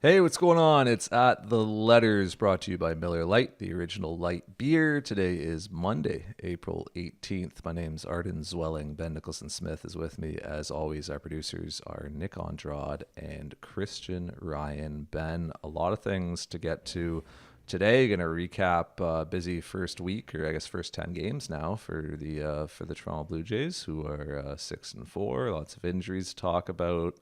Hey, what's going on? It's at the Letters, brought to you by Miller Lite, the original light beer. Today is Monday, April 18th. My name's Arden Zwelling. Ben Nicholson Smith is with me. As always, our producers are Nick Andrade and Christian Ryan. Ben, a lot of things to get to today. Going to recap busy first week, or I guess first 10 games now for the Toronto Blue Jays, who are 6-4. Lots of injuries to talk about,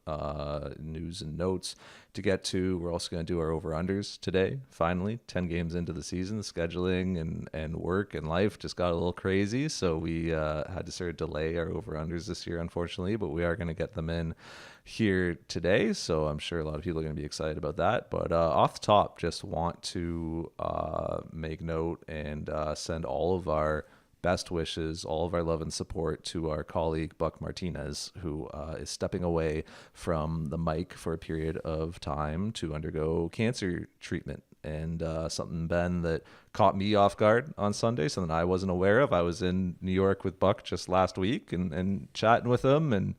news and notes to get to. We're also going to do our over-unders today, finally. 10 games into the season, scheduling and work and life just got a little crazy, so we had to sort of delay our over-unders this year, unfortunately, but we are going to get them in here today, so I'm sure a lot of people are going to be excited about that. But off the top, just want to make note and send all of our best wishes, all of our love and support to our colleague Buck Martinez, who is stepping away from the mic for a period of time to undergo cancer treatment. And something, Ben, that caught me off guard on Sunday, something I wasn't aware of. I was in New York with Buck just last week and chatting with him, and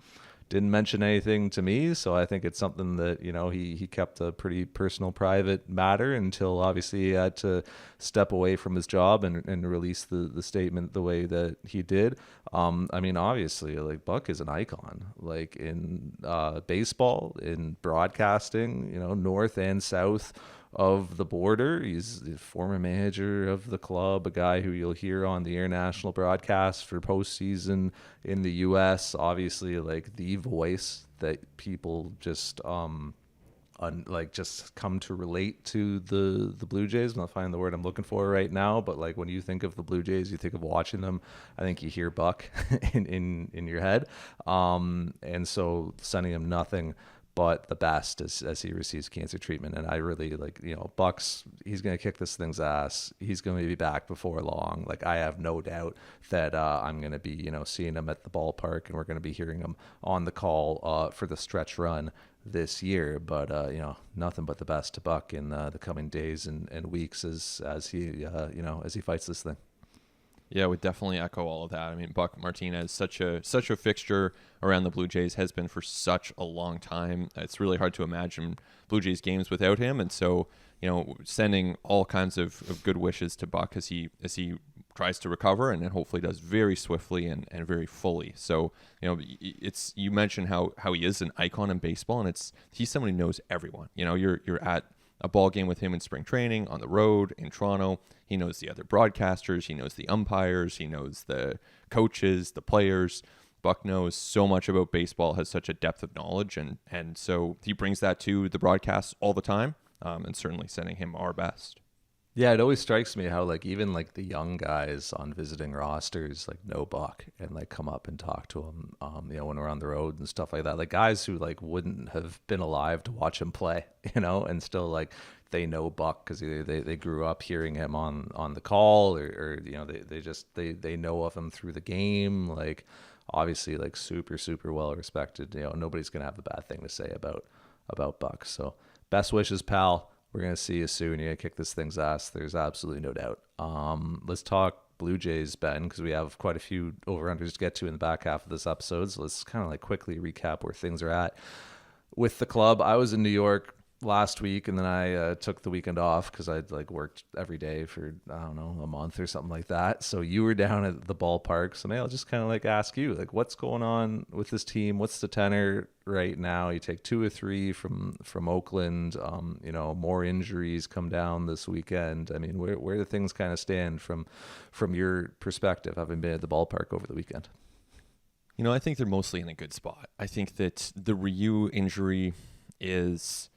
didn't mention anything to me, so I think it's something that, he kept a pretty personal, private matter until obviously he had to step away from his job and release the statement the way that he did. Obviously, like, Buck is an icon, like, in baseball, in broadcasting, north and south of the border. He's the former manager of the club, a guy who you'll hear on the international broadcast for postseason in the U.S. Obviously, like, the voice that people just just come to relate to the Blue Jays. I'm not finding the word I'm looking for right now, but like, when you think of the Blue Jays, you think of watching them. I think you hear Buck in your head, and so sending him nothing but the best as he receives cancer treatment. And I really, Buck's, he's going to kick this thing's ass. He's going to be back before long. Like, I have no doubt that I'm going to be, seeing him at the ballpark, and we're going to be hearing him on the call for the stretch run this year. But, nothing but the best to Buck in the coming days and weeks as he fights this thing. Yeah, would definitely echo all of that. I mean, Buck Martinez, such a fixture around the Blue Jays, has been for such a long time. It's really hard to imagine Blue Jays games without him. And so, sending all kinds of good wishes to Buck as he tries to recover, and then hopefully does very swiftly and very fully. So, you mentioned how he is an icon in baseball, and he's somebody who knows everyone. You're at a ball game with him in spring training, on the road, in Toronto. He knows the other broadcasters. He knows the umpires. He knows the coaches, the players. Buck knows so much about baseball, has such a depth of knowledge, and so he brings that to the broadcasts all the time, and certainly sending him our best. Yeah, it always strikes me how, like, even like the young guys on visiting rosters like know Buck and like come up and talk to him, when we're on the road and stuff like that. Like, guys who like wouldn't have been alive to watch him play, and still, like, they know Buck because they grew up hearing him on the call, or they know of him through the game. Like, obviously, like, super super well respected. Nobody's gonna have a bad thing to say about Buck. So best wishes, pal. We're going to see you soon. You're going to kick this thing's ass. There's absolutely no doubt. Let's talk Blue Jays, Ben, because we have quite a few over-unders to get to in the back half of this episode. So let's kind of like quickly recap where things are at with the club. I was in New York last week, and then I took the weekend off because I'd like worked every day for, I don't know, a month or something like that. So you were down at the ballpark. So maybe I'll just kind of like ask you, like, what's going on with this team? What's the tenor right now? You take 2 or 3 from Oakland. More injuries come down this weekend. I mean, where do things kind of stand from your perspective, having been at the ballpark over the weekend? I think they're mostly in a good spot. I think that the Ryu injury is,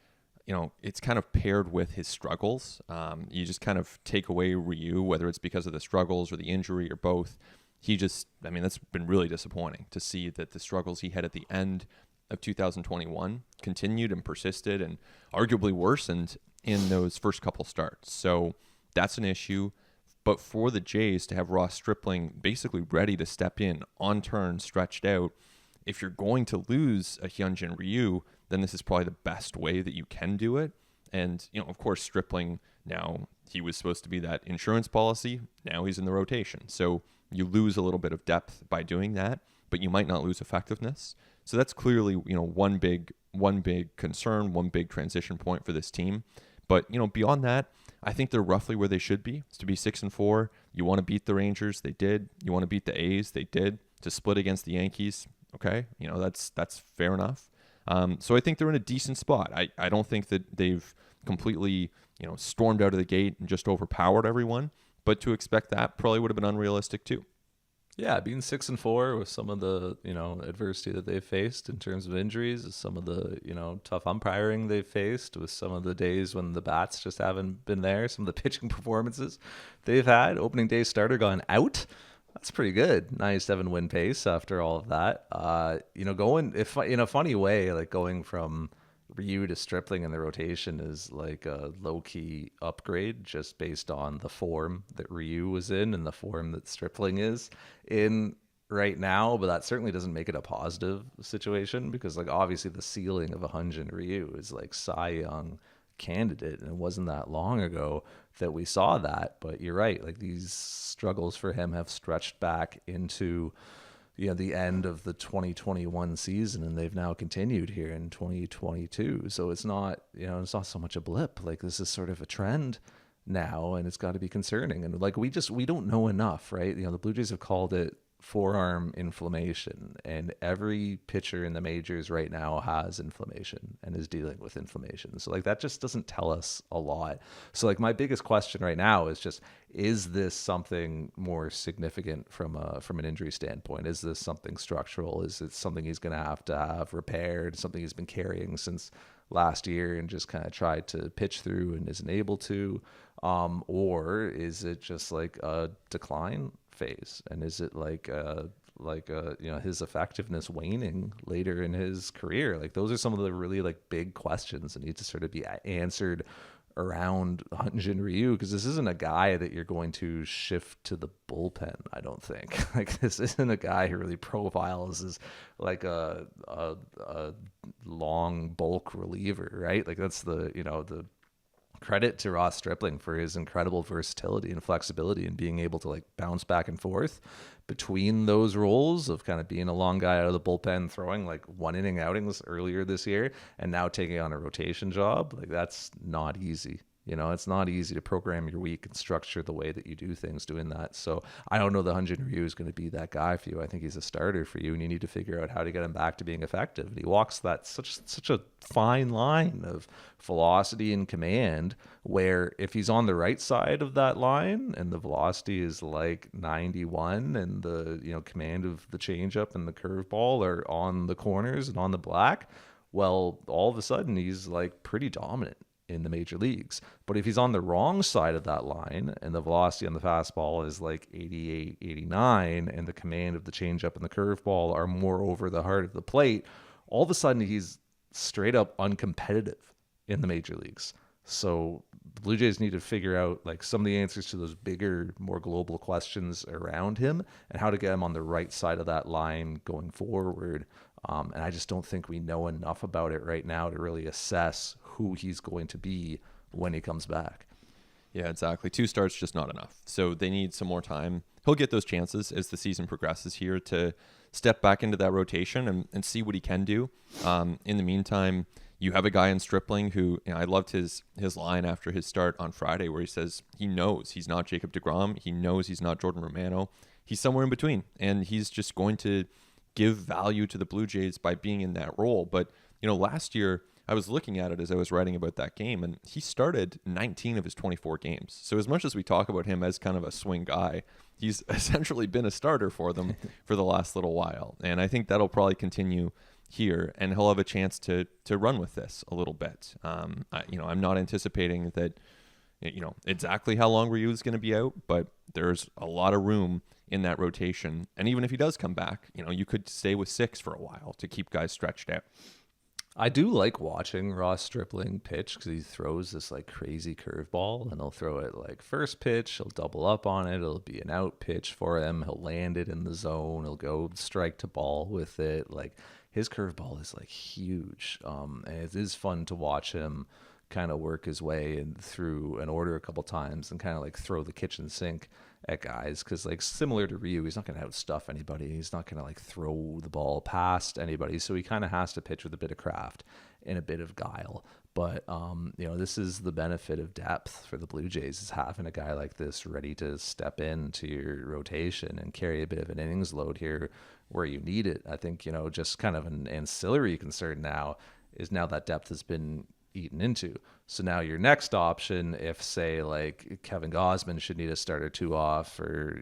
it's kind of paired with his struggles. You just kind of take away Ryu, whether it's because of the struggles or the injury or both. That's been really disappointing to see that the struggles he had at the end of 2021 continued and persisted and arguably worsened in those first couple starts. So that's an issue. But for the Jays to have Ross Stripling basically ready to step in, on turn, stretched out, if you're going to lose a Hyunjin Ryu, then this is probably the best way that you can do it. And, of course, Stripling, now he was supposed to be that insurance policy. Now he's in the rotation. So you lose a little bit of depth by doing that, but you might not lose effectiveness. So that's clearly, one big concern, one big transition point for this team. But, beyond that, I think they're roughly where they should be. It's to be 6-4. You want to beat the Rangers, they did. You want to beat the A's, they did. To split against the Yankees, okay, that's fair enough. So I think they're in a decent spot. I don't think that they've completely, stormed out of the gate and just overpowered everyone. But to expect that probably would have been unrealistic too. Yeah, being 6-4 with some of the adversity that they've faced in terms of injuries, some of the tough umpiring they've faced, with some of the days when the bats just haven't been there, some of the pitching performances they've had. Opening day starter gone out. That's pretty good. 97 win pace after all of that. Going if in a funny way, like going from Ryu to Stripling in the rotation is like a low-key upgrade just based on the form that Ryu was in and the form that Stripling is in right now. But that certainly doesn't make it a positive situation, because like obviously the ceiling of a Hyun-Jin Ryu is like Cy Young candidate, and it wasn't that long ago that we saw that. But you're right, like these struggles for him have stretched back into the end of the 2021 season, and they've now continued here in 2022. So it's not, it's not so much a blip. Like this is sort of a trend now, and it's got to be concerning. And like we don't know enough, right? The Blue Jays have called it forearm inflammation, and every pitcher in the majors right now has inflammation and is dealing with inflammation. So like that just doesn't tell us a lot. So like my biggest question right now is just, is this something more significant from an injury standpoint? Is this something structural? Is it something he's going to have repaired, something he's been carrying since last year and just kind of tried to pitch through and isn't able to? Or is it just like a decline phase, and is it like his effectiveness waning later in his career? Like those are some of the really like big questions that need to sort of be answered around Hyun-Jin Ryu, because this isn't a guy that you're going to shift to the bullpen. I don't think like this isn't a guy who really profiles as like a long bulk reliever, right? Like that's the credit to Ross Stripling for his incredible versatility and flexibility and being able to like bounce back and forth between those roles of kind of being a long guy out of the bullpen, throwing like 1 inning outings earlier this year, and now taking on a rotation job. Like that's not easy. It's not easy to program your week and structure the way that you do things doing that. So I don't know that Hyun-Jin Ryu is going to be that guy for you. I think he's a starter for you, and you need to figure out how to get him back to being effective. And he walks that such a fine line of velocity and command, where if he's on the right side of that line and the velocity is like 91 and the command of the changeup and the curveball are on the corners and on the black, well, all of a sudden he's like pretty dominant in the major leagues. But if he's on the wrong side of that line and the velocity on the fastball is like 88, 89, and the command of the changeup and the curveball are more over the heart of the plate, all of a sudden he's straight up uncompetitive in the major leagues. So the Blue Jays need to figure out like some of the answers to those bigger, more global questions around him and how to get him on the right side of that line going forward. And I just don't think we know enough about it right now to really assess who he's going to be when he comes back. Yeah, exactly. 2 starts just not enough. So they need some more time. He'll get those chances as the season progresses here to step back into that rotation and see what he can do. In the meantime, you have a guy in Stripling who, I loved his line after his start on Friday, where he says he knows he's not Jacob deGrom. He knows he's not Jordan Romano. He's somewhere in between, and he's just going to give value to the Blue Jays by being in that role. But, last year I was looking at it as I was writing about that game, and he started 19 of his 24 games. So as much as we talk about him as kind of a swing guy, he's essentially been a starter for them for the last little while. And I think that'll probably continue here, and he'll have a chance to run with this a little bit. I'm not anticipating that, exactly how long Ryu is going to be out, but there's a lot of room in that rotation. And even if he does come back, you could stay with 6 for a while to keep guys stretched out. I do like watching Ross Stripling pitch because he throws this like crazy curveball, and he'll throw it like first pitch. He'll double up on it. It'll be an out pitch for him. He'll land it in the zone. He'll go strike to ball with it. Like his curveball is like huge. And it is fun to watch him kind of work his way in through an order a couple times and kind of like throw the kitchen sink at guys, because like similar to Ryu, he's not going to outstuff anybody. He's not going to like throw the ball past anybody. So he kind of has to pitch with a bit of craft and a bit of guile. But this is the benefit of depth for the Blue Jays, is having a guy like this ready to step into your rotation and carry a bit of an innings load here where you need it. I think just kind of an ancillary concern now is now that depth has been eaten into. So now your next option, if say like Kevin Gausman should need a start or two off, or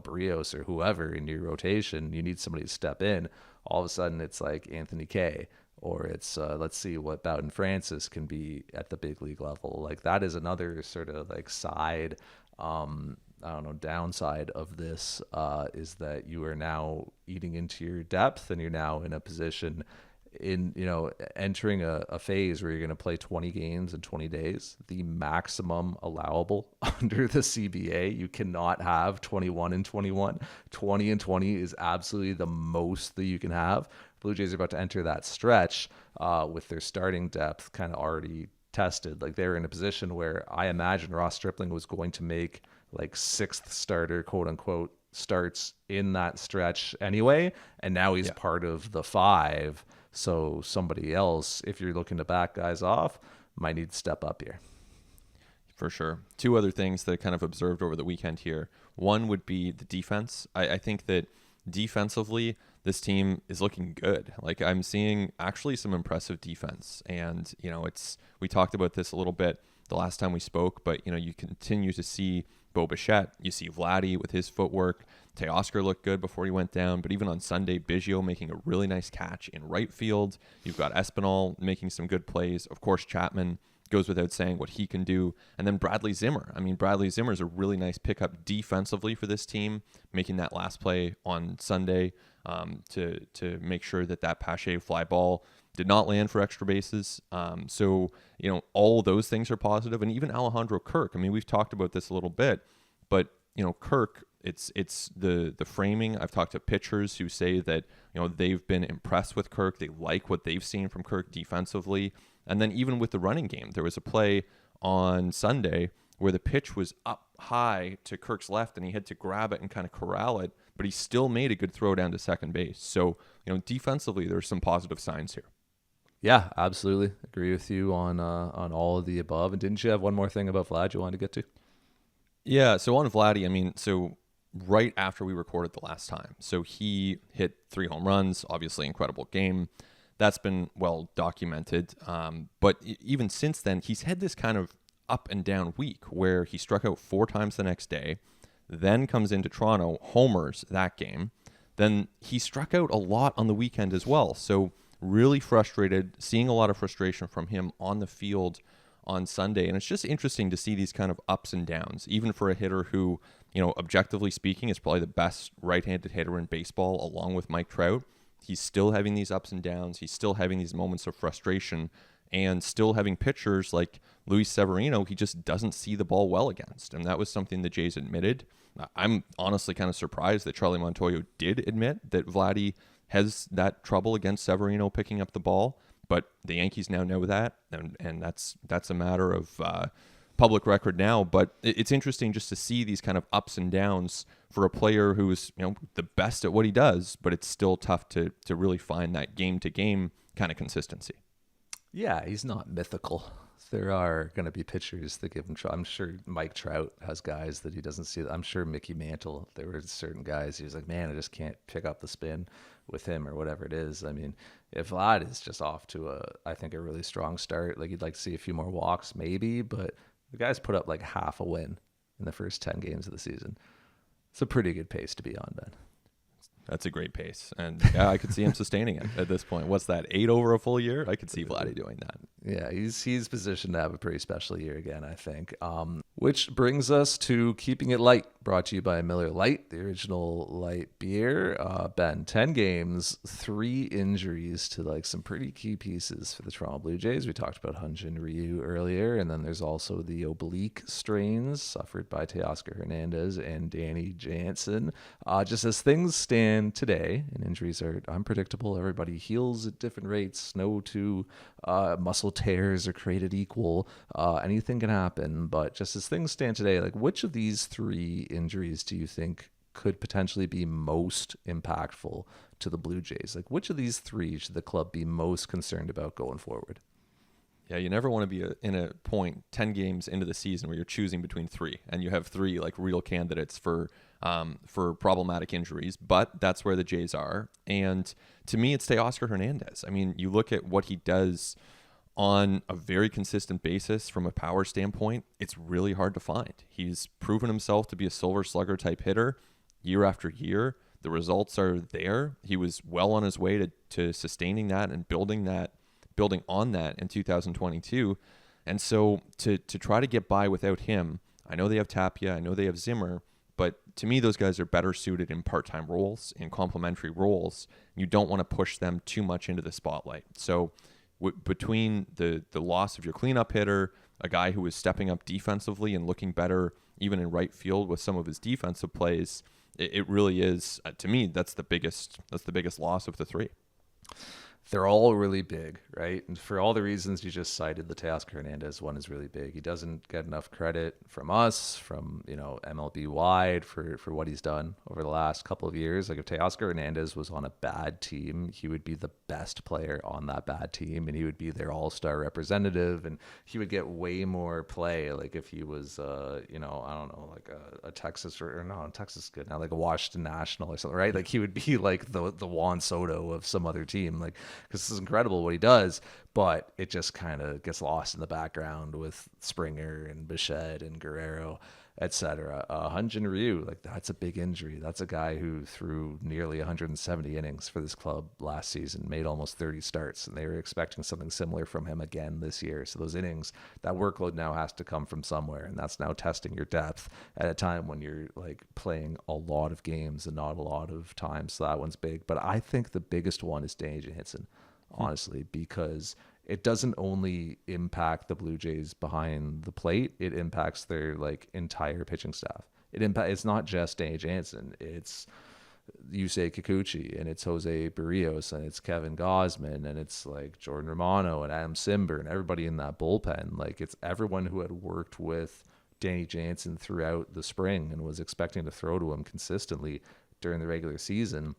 Barrios or whoever in your rotation, you need somebody to step in. All of a sudden it's like Anthony Kay, or it's let's see what Bowden Francis can be at the big league level. Like that is another sort of like side downside of this, is that you are now eating into your depth, and you're now in a position in entering a phase where you're going to play 20 games in 20 days, the maximum allowable under the CBA. You cannot have 21 and 21. 20 and 20 is absolutely the most that you can have. Blue Jays are about to enter that stretch with their starting depth kind of already tested. Like they're in a position where I imagine Ross Stripling was going to make like sixth starter, quote unquote, starts in that stretch anyway, and now he's part of the five. So somebody else, if you're looking to back guys off, might need to step up here. For sure. Two other things that I kind of observed over the weekend here. One would be the defense. I think that defensively, this team is looking good. Like I'm seeing actually some impressive defense. And, we talked about this a little bit the last time we spoke, but, you continue to see Bo Bichette. You see Vladdy with his footwork. Teoscar looked good before he went down, but even on Sunday, Biggio making a really nice catch in right field. You've got Espinal making some good plays. Of course, Chapman goes without saying what he can do. And then Bradley Zimmer. I mean, Bradley Zimmer is a really nice pickup defensively for this team, making that last play on Sunday to make sure that Pache fly ball did not land for extra bases. So, all those things are positive. And even Alejandro Kirk, I mean, we've talked about this a little bit, but, Kirk, it's the framing. I've talked to pitchers who say that, they've been impressed with Kirk. They like what they've seen from Kirk defensively. And then even with the running game, there was a play on Sunday where the pitch was up high to Kirk's left and he had to grab it and kind of corral it, but he still made a good throw down to second base. So, defensively, there's some positive signs here. Yeah, absolutely. Agree with you on all of the above. And didn't you have one more thing about Vlad you wanted to get to? Yeah, so on Vladdy, I mean, right after we recorded the last time, so he hit 3 home runs, obviously incredible game. That's been well documented. But even since then, he's had this kind of up and down week where he struck out 4 times the next day, then comes into Toronto, homers that game. Then he struck out a lot on the weekend as well. So really frustrated, seeing a lot of frustration from him on the field on Sunday. And it's just interesting to see these kind of ups and downs, even for a hitter who, objectively speaking, is probably the best right-handed hitter in baseball, along with Mike Trout. He's still having these ups and downs. He's still having these moments of frustration, and still having pitchers like Luis Severino he just doesn't see the ball well against. And that was something the Jays admitted. I'm honestly kind of surprised that Charlie Montoyo did admit that Vladdy has that trouble against Severino picking up the ball, but the Yankees now know that, and that's a matter of public record now. But it's interesting just to see these kind of ups and downs for a player who's the best at what he does, but it's still tough to really find that game-to-game kind of consistency. Yeah, he's not mythical. There are going to be pitchers that give him trouble. I'm sure Mike Trout has guys that he doesn't see. I'm sure Mickey Mantle, there were certain guys he was like, man, I just can't pick up the spin with him or whatever it is. I mean, if Vlad is just off to I think a really strong start, like you'd like to see a few more walks maybe, but the guy's put up like half a win in the first 10 games of the season. It's a pretty good pace to be on, Ben. That's a great pace. And yeah, I could see him sustaining it at this point. What's that, 8 over a full year? I could see Vladdy doing that. Yeah, he's positioned to have a pretty special year again, I think. Which brings us to Keeping It Light, brought brought to you by Miller Lite, the original light beer. Ben, 10 games, 3 injuries to like some pretty key pieces for the Toronto Blue Jays. We talked about Hyun-Jin Ryu earlier, and then there's also the oblique strains suffered by Teoscar Hernandez and Danny Jansen. Just as things stand today, and injuries are unpredictable, everybody heals at different rates. No two muscle tears are created equal. Anything can happen, but just as things stand today, like which of these 3 injuries do you think could potentially be most impactful to the Blue Jays? Like which of these 3 should the club be most concerned about going forward? Yeah, you never want to be in a point 10 games into the season where you're choosing between 3 and you have 3 like real candidates for problematic injuries, but that's where the Jays are. And to me, it's Teoscar Hernandez. I mean, you look at what he does on a very consistent basis from a power standpoint, it's really hard to find. He's proven himself to be a silver slugger type hitter year after year. The results are there. He was well on his way to sustaining that and building on that in 2022. And so to try to get by without him, I know they have Tapia, I know they have Zimmer, but to me, those guys are better suited in part-time roles, in complementary roles. You don't want to push them too much into the spotlight. So between the loss of your cleanup hitter, a guy who was stepping up defensively and looking better even in right field with some of his defensive plays, it really is, to me, that's the biggest loss of the 3. They're all really big, right? And for all the reasons you just cited, the Teoscar Hernandez one is really big. He doesn't get enough credit from us, from MLB wide for what he's done over the last couple of years. Like if Teoscar Hernandez was on a bad team, he would be the best player on that bad team, and he would be their all-star representative, and he would get way more play. Like if he was, I don't know, like a Texas or no, Texas is good now, like a Washington National or something, right? Like he would be like the Juan Soto of some other team, like. Because this is incredible what he does, but it just kind of gets lost in the background with Springer and Bichette and Guerrero, etc. Hyun-Jin Ryu, like that's a big injury. That's a guy who threw nearly 170 innings for this club last season, made almost 30 starts, and they were expecting something similar from him again this year. So those innings, that workload now has to come from somewhere, and that's now testing your depth at a time when you're like playing a lot of games and not a lot of time. So that one's big. But I think the biggest one is Danny Jansen, honestly, because it doesn't only impact the Blue Jays behind the plate, it impacts their like entire pitching staff. It's not just Danny Jansen, it's Yusei Kikuchi, and it's Jose Barrios, and it's Kevin Gausman, and it's like Jordan Romano and Adam Simber and everybody in that bullpen. Like it's everyone who had worked with Danny Jansen throughout the spring and was expecting to throw to him consistently during the regular season.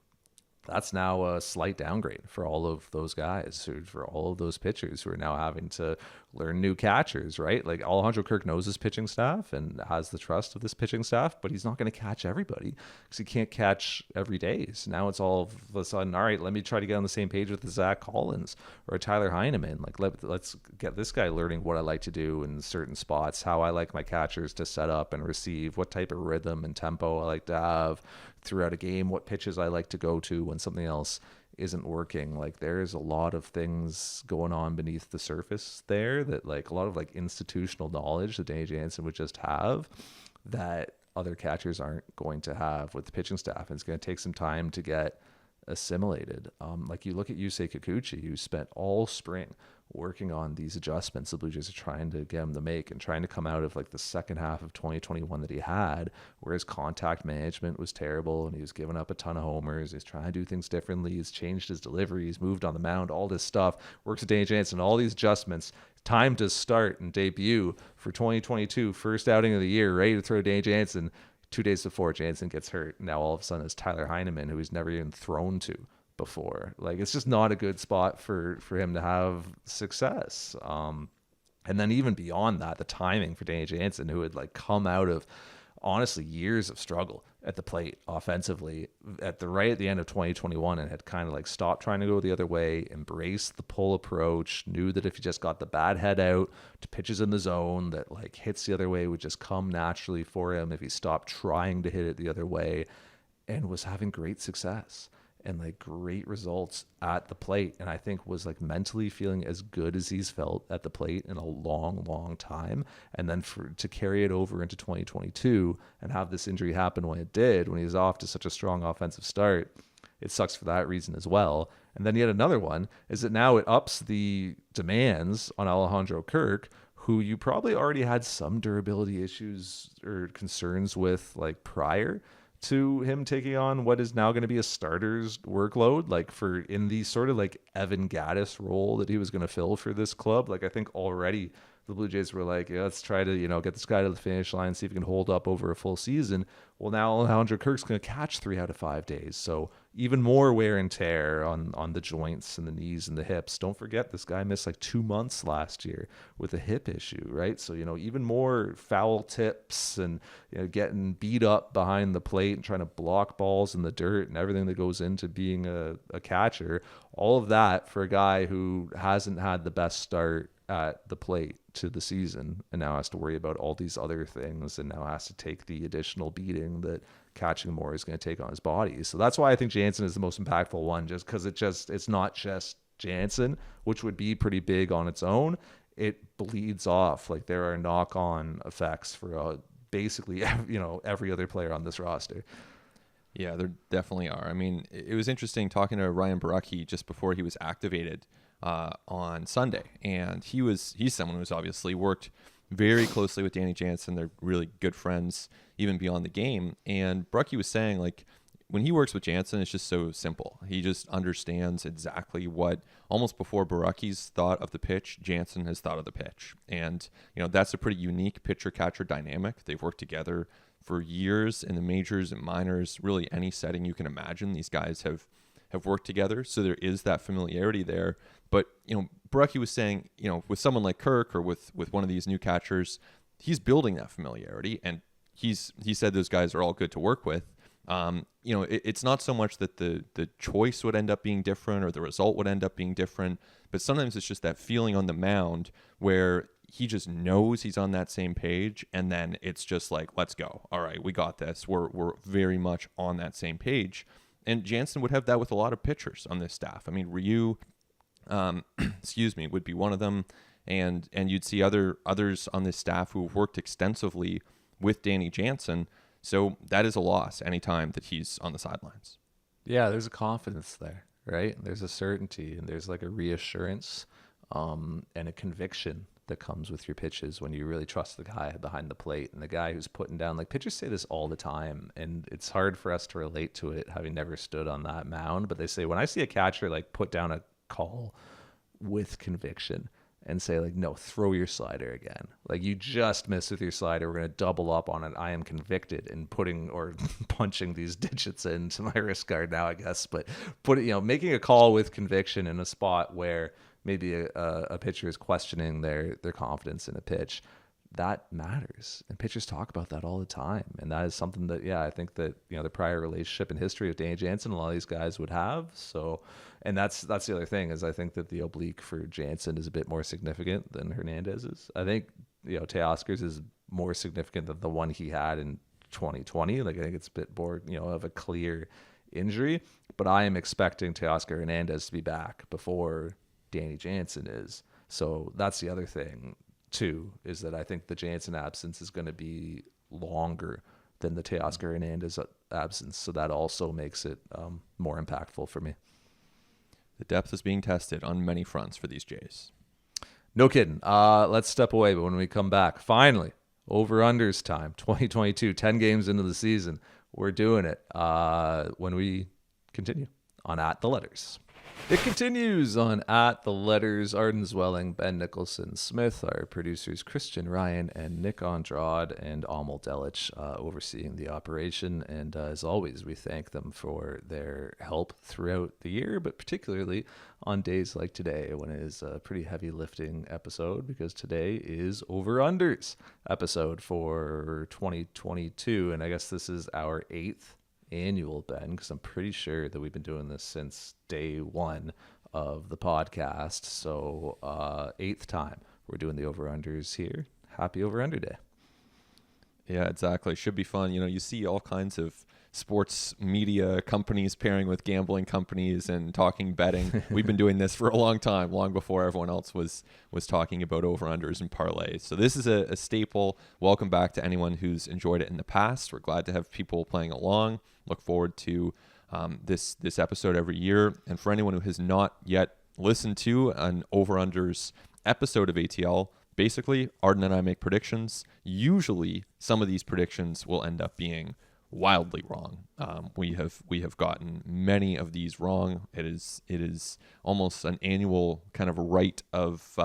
That's now a slight downgrade for all of those guys, for all of those pitchers who are now having to learn new catchers, right? Like Alejandro Kirk knows his pitching staff and has the trust of this pitching staff, but he's not going to catch everybody because he can't catch every day. So now it's all of a sudden, all right, let me try to get on the same page with Zach Collins or Tyler Heineman. Like let's get this guy learning what I like to do in certain spots, how I like my catchers to set up and receive, what type of rhythm and tempo I like to have throughout a game, what pitches I like to go to when something else isn't working. Like there's a lot of things going on beneath the surface there that like a lot of like institutional knowledge that Danny Jansen would just have that other catchers aren't going to have with the pitching staff. And it's going to take some time to get assimilated. Like you look at Yusei Kikuchi, who spent all spring working on these adjustments the Blue Jays are trying to get him to make and trying to come out of like the second half of 2021 that he had, where his contact management was terrible and he was giving up a ton of homers. He's trying to do things differently. He's changed his delivery. He's moved on the mound, all this stuff, works with Danny Jansen, all these adjustments. Time to start and debut for 2022, first outing of the year, ready to throw Danny Jansen. 2 days before Jansen gets hurt. Now all of a sudden it's Tyler Heineman, who he's never even thrown to before. Like it's just not a good spot for him to have success. And then even beyond that, the timing for Danny Jansen, who had like come out of honestly years of struggle at the plate offensively at the end of 2021 and had kind of like stopped trying to go the other way, embraced the pull approach, knew that if he just got the bad head out to pitches in the zone that like hits the other way would just come naturally for him if he stopped trying to hit it the other way, and was having great success. and like great results at the plate. And I think was like mentally feeling as good as he's felt at the plate in a long, long time. And then to carry it over into 2022 and have this injury happen when it did, when he was off to such a strong offensive start, it sucks for that reason as well. And then yet another one is that now it ups the demands on Alejandro Kirk, who you probably already had some durability issues or concerns with like prior to him taking on what is now going to be a starter's workload, like for in the sort of like Evan Gattis role that he was going to fill for this club. Like I think already the Blue Jays were like, yeah, let's try to, get this guy to the finish line, see if he can hold up over a full season. Well, now Alejandro Kirk's going to catch 3 out of 5 days. So even more wear and tear on the joints and the knees and the hips. Don't forget, this guy missed like 2 months last year with a hip issue, right? So, even more foul tips and, getting beat up behind the plate and trying to block balls in the dirt and everything that goes into being a catcher. All of that for a guy who hasn't had the best start at the plate to the season and now has to worry about all these other things and now has to take the additional beating that catching more is going to take on his body. So that's why I think Jansen is the most impactful one, just because it's not just Jansen, which would be pretty big on its own. It bleeds off. Like there are knock-on effects for basically every other player on this roster. Yeah, there definitely are. I mean, it was interesting talking to Ryan Baracchi just before he was activated on Sunday, and he's someone who's obviously worked very closely with Danny Jansen. They're really good friends, even beyond the game. And Baracchi was saying, like, when he works with Jansen, it's just so simple. He just understands exactly what, almost before Baracchi's thought of the pitch, Jansen has thought of the pitch. And, that's a pretty unique pitcher-catcher dynamic. They've worked together for years in the majors and minors, really any setting you can imagine. These guys have worked together, so there is that familiarity there. But, Baracchi was saying, with someone like Kirk or with one of these new catchers, he's building that familiarity, and he said those guys are all good to work with. It's not so much that the choice would end up being different or the result would end up being different, but sometimes it's just that feeling on the mound where he just knows he's on that same page, and then it's just like, let's go. All right, we got this. We're very much on that same page. And Jansen would have that with a lot of pitchers on this staff. I mean, Ryu, would be one of them, and you'd see others on this staff who have worked extensively with Danny Jansen. So that is a loss anytime that he's on the sidelines. Yeah, there's a confidence there, right? There's a certainty, and there's like a reassurance and a conviction that comes with your pitches when you really trust the guy behind the plate and the guy who's putting down, like, pitchers say this all the time, and it's hard for us to relate to it having never stood on that mound, but they say, when I see a catcher like put down a call with conviction and say, like, no, throw your slider again. Like, you just missed with your slider. We're going to double up on it. I am convicted in putting or punching these digits into my wrist guard now, I guess. But making a call with conviction in a spot where maybe a pitcher is questioning their confidence in a pitch, that matters. And pitchers talk about that all the time. And that is something that, I think that, the prior relationship and history of Danny Jansen, a lot of these guys would have. So, and that's the other thing, is I think that the oblique for Jansen is a bit more significant than Hernandez's. I think, Teoscar's is more significant than the one he had in 2020. Like, I think it's a bit more, of a clear injury, but I am expecting Teoscar Hernandez to be back before Danny Jansen is. So that's the other thing too, is that I think the Jansen absence is going to be longer than the Teoscar Hernandez absence. So that also makes it more impactful for me. The depth is being tested on many fronts for these Jays. No kidding. Let's step away. But when we come back, finally, over-unders time, 2022, 10 games into the season. We're doing it when we continue on At The Letters. It continues on At The Letters. Arden Zwelling, Ben Nicholson Smith, our producers Christian Ryan and Nick Andrade, and Amal Delich overseeing the operation. And as always, we thank them for their help throughout the year, but particularly on days like today, when it is a pretty heavy lifting episode, because today is Over-Unders episode for 2022. And I guess this is our 8th annual, Ben, because I'm pretty sure that we've been doing this since day one of the podcast. So 8th time we're doing the over-unders here. Happy over-under day. Yeah, exactly. Should be fun. You see all kinds of sports media companies pairing with gambling companies and talking betting. We've been doing this for a long time, long before everyone else was talking about over-unders and parlays. So this is a staple. Welcome back to anyone who's enjoyed it in the past. We're glad to have people playing along. Look forward to this episode every year. And for anyone who has not yet listened to an over-unders episode of ATL, basically, Arden and I make predictions. Usually, some of these predictions will end up being wildly wrong. We have gotten many of these wrong. It is almost an annual kind of rite of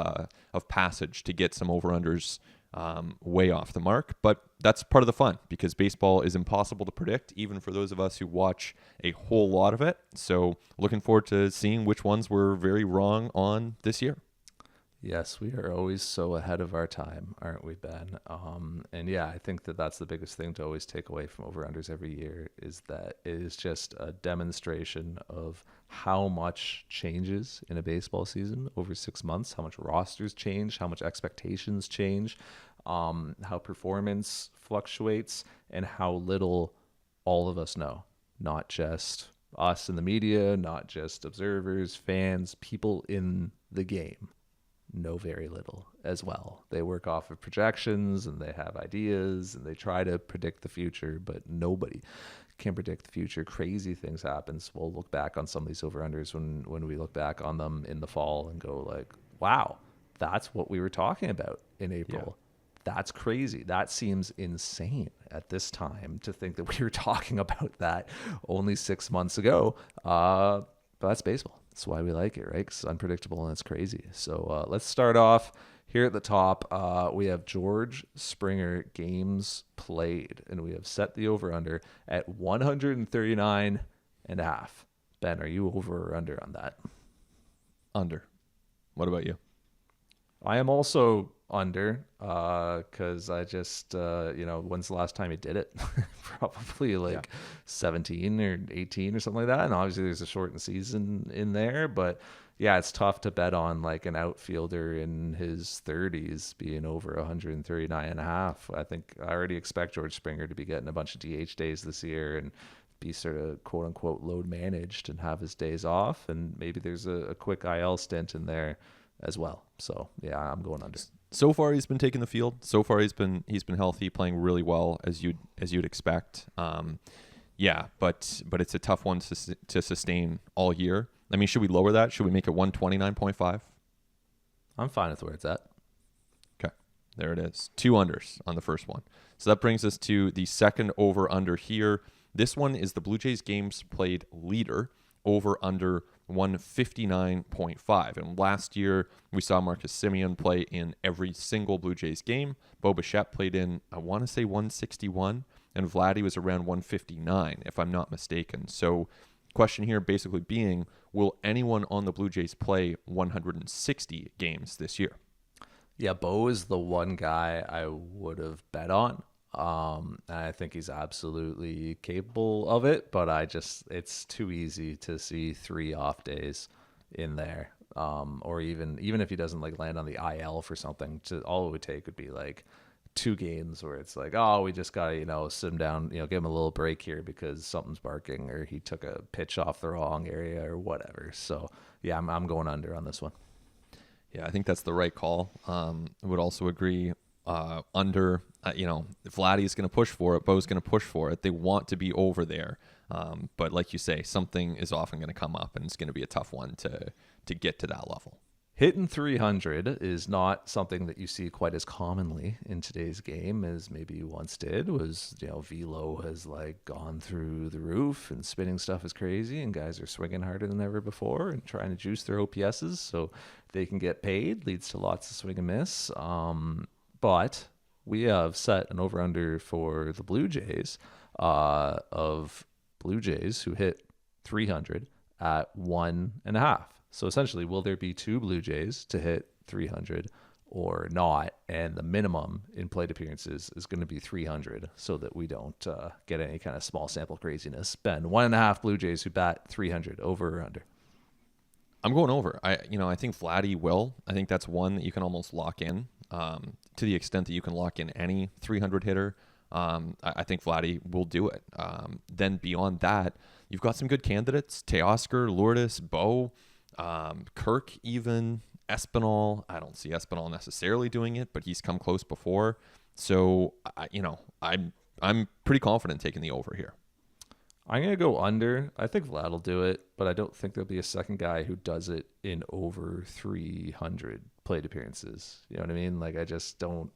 passage to get some over-unders way off the mark. But that's part of the fun, because baseball is impossible to predict, even for those of us who watch a whole lot of it. So looking forward to seeing which ones we're very wrong on this year. Yes, we are always so ahead of our time, aren't we, Ben? And yeah, I think that that's the biggest thing to always take away from over-unders every year, is that it is just a demonstration of how much changes in a baseball season over 6 months, how much rosters change, how much expectations change, how performance fluctuates, and how little all of us know, not just us in the media, not just observers, fans, people in the game know very little as well. They work off of projections and they have ideas and they try to predict the future, but nobody can predict the future. Crazy things happen. So we'll look back on some of these over-unders when we look back on them in the fall and go like, wow, that's what we were talking about in April. Yeah. That's crazy. That seems insane at this time to think that we were talking about that only 6 months ago. But that's baseball. That's why we like it, right? Because it's unpredictable and it's crazy. So let's start off here at the top. We have George Springer games played, and we have set the over-under at 139 and a half. Ben, are you over or under on that? Under. What about you? I am also under, because I just, when's the last time he did it? Probably like 17 or 18 or something like that. And obviously there's a shortened season in there, but yeah, it's tough to bet on like an outfielder in his 30s being over 139 and a half. I think I already expect George Springer to be getting a bunch of DH days this year and be sort of quote unquote load managed and have his days off. And maybe there's a quick IL stint in there as well. So yeah, I'm going under. So far, he's been taking the field. So far, he's been healthy, playing really well as you'd expect. Yeah, but it's a tough one to sustain all year. I mean, should we lower that? Should we make it 129.5? I'm fine with where it's at. Okay, there it is. 2 unders on the first one. So that brings us to the second over under here. This one is the Blue Jays games played leader, over under 159.5. And last year, we saw Marcus Semien play in every single Blue Jays game. Bo Bichette played in, I want to say 161, and Vladdy was around 159, if I'm not mistaken. So question here basically being, will anyone on the Blue Jays play 160 games this year? Yeah, Bo is the one guy I would have bet on. I think he's absolutely capable of it, but it's too easy to see 3 off days in there. Or even if he doesn't like land on the IL for something, all it would take would be like 2 games where it's like, oh, we just gotta, sit him down, give him a little break here because something's barking or he took a pitch off the wrong area or whatever. So yeah, I'm going under on this one. Yeah, I think that's the right call. I would also agree. Under, Vladdy is going to push for it. Bo's going to push for it. They want to be over there. But like you say, something is often going to come up and it's going to be a tough one to get to that level. Hitting 300 is not something that you see quite as commonly in today's game as maybe you once did. Velo has like gone through the roof and spinning stuff is crazy and guys are swinging harder than ever before and trying to juice their OPSs so they can get paid. Leads to lots of swing and miss. But we have set an over-under for the Blue Jays of Blue Jays who hit 300 at 1.5. So essentially, will there be 2 Blue Jays to hit 300 or not? And the minimum in plate appearances is going to be 300 so that we don't get any kind of small sample craziness. Ben, 1.5 Blue Jays who bat 300, over or under? I'm going over. I think Vladdy will. I think that's one that you can almost lock in to the extent that you can lock in any 300 hitter. I think Vladdy will do it. Then beyond that, you've got some good candidates: Teoscar, Lourdes, Bo, Kirk, even Espinal. I don't see Espinal necessarily doing it, but he's come close before. So I'm pretty confident taking the over here. I'm going to go under. I think Vlad will do it, but I don't think there'll be a second guy who does it in over 300 plate appearances. You know what I mean? Like, I just don't.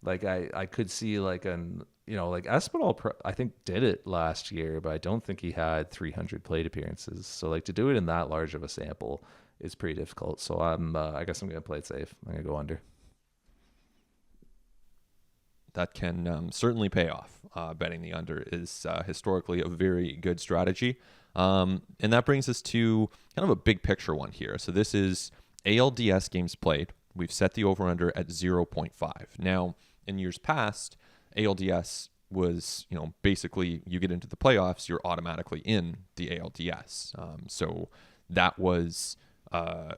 Like, I could see, like, like Espinal, I think, did it last year, but I don't think he had 300 plate appearances. So, like, to do it in that large of a sample is pretty difficult. So, I guess I'm going to play it safe. I'm going to go under. That can certainly pay off. Betting the under is historically a very good strategy. And that brings us to kind of a big picture one here. So this is ALDS games played. We've set the over-under at 0.5. Now, in years past, ALDS was, basically you get into the playoffs, you're automatically in the ALDS. So that was, a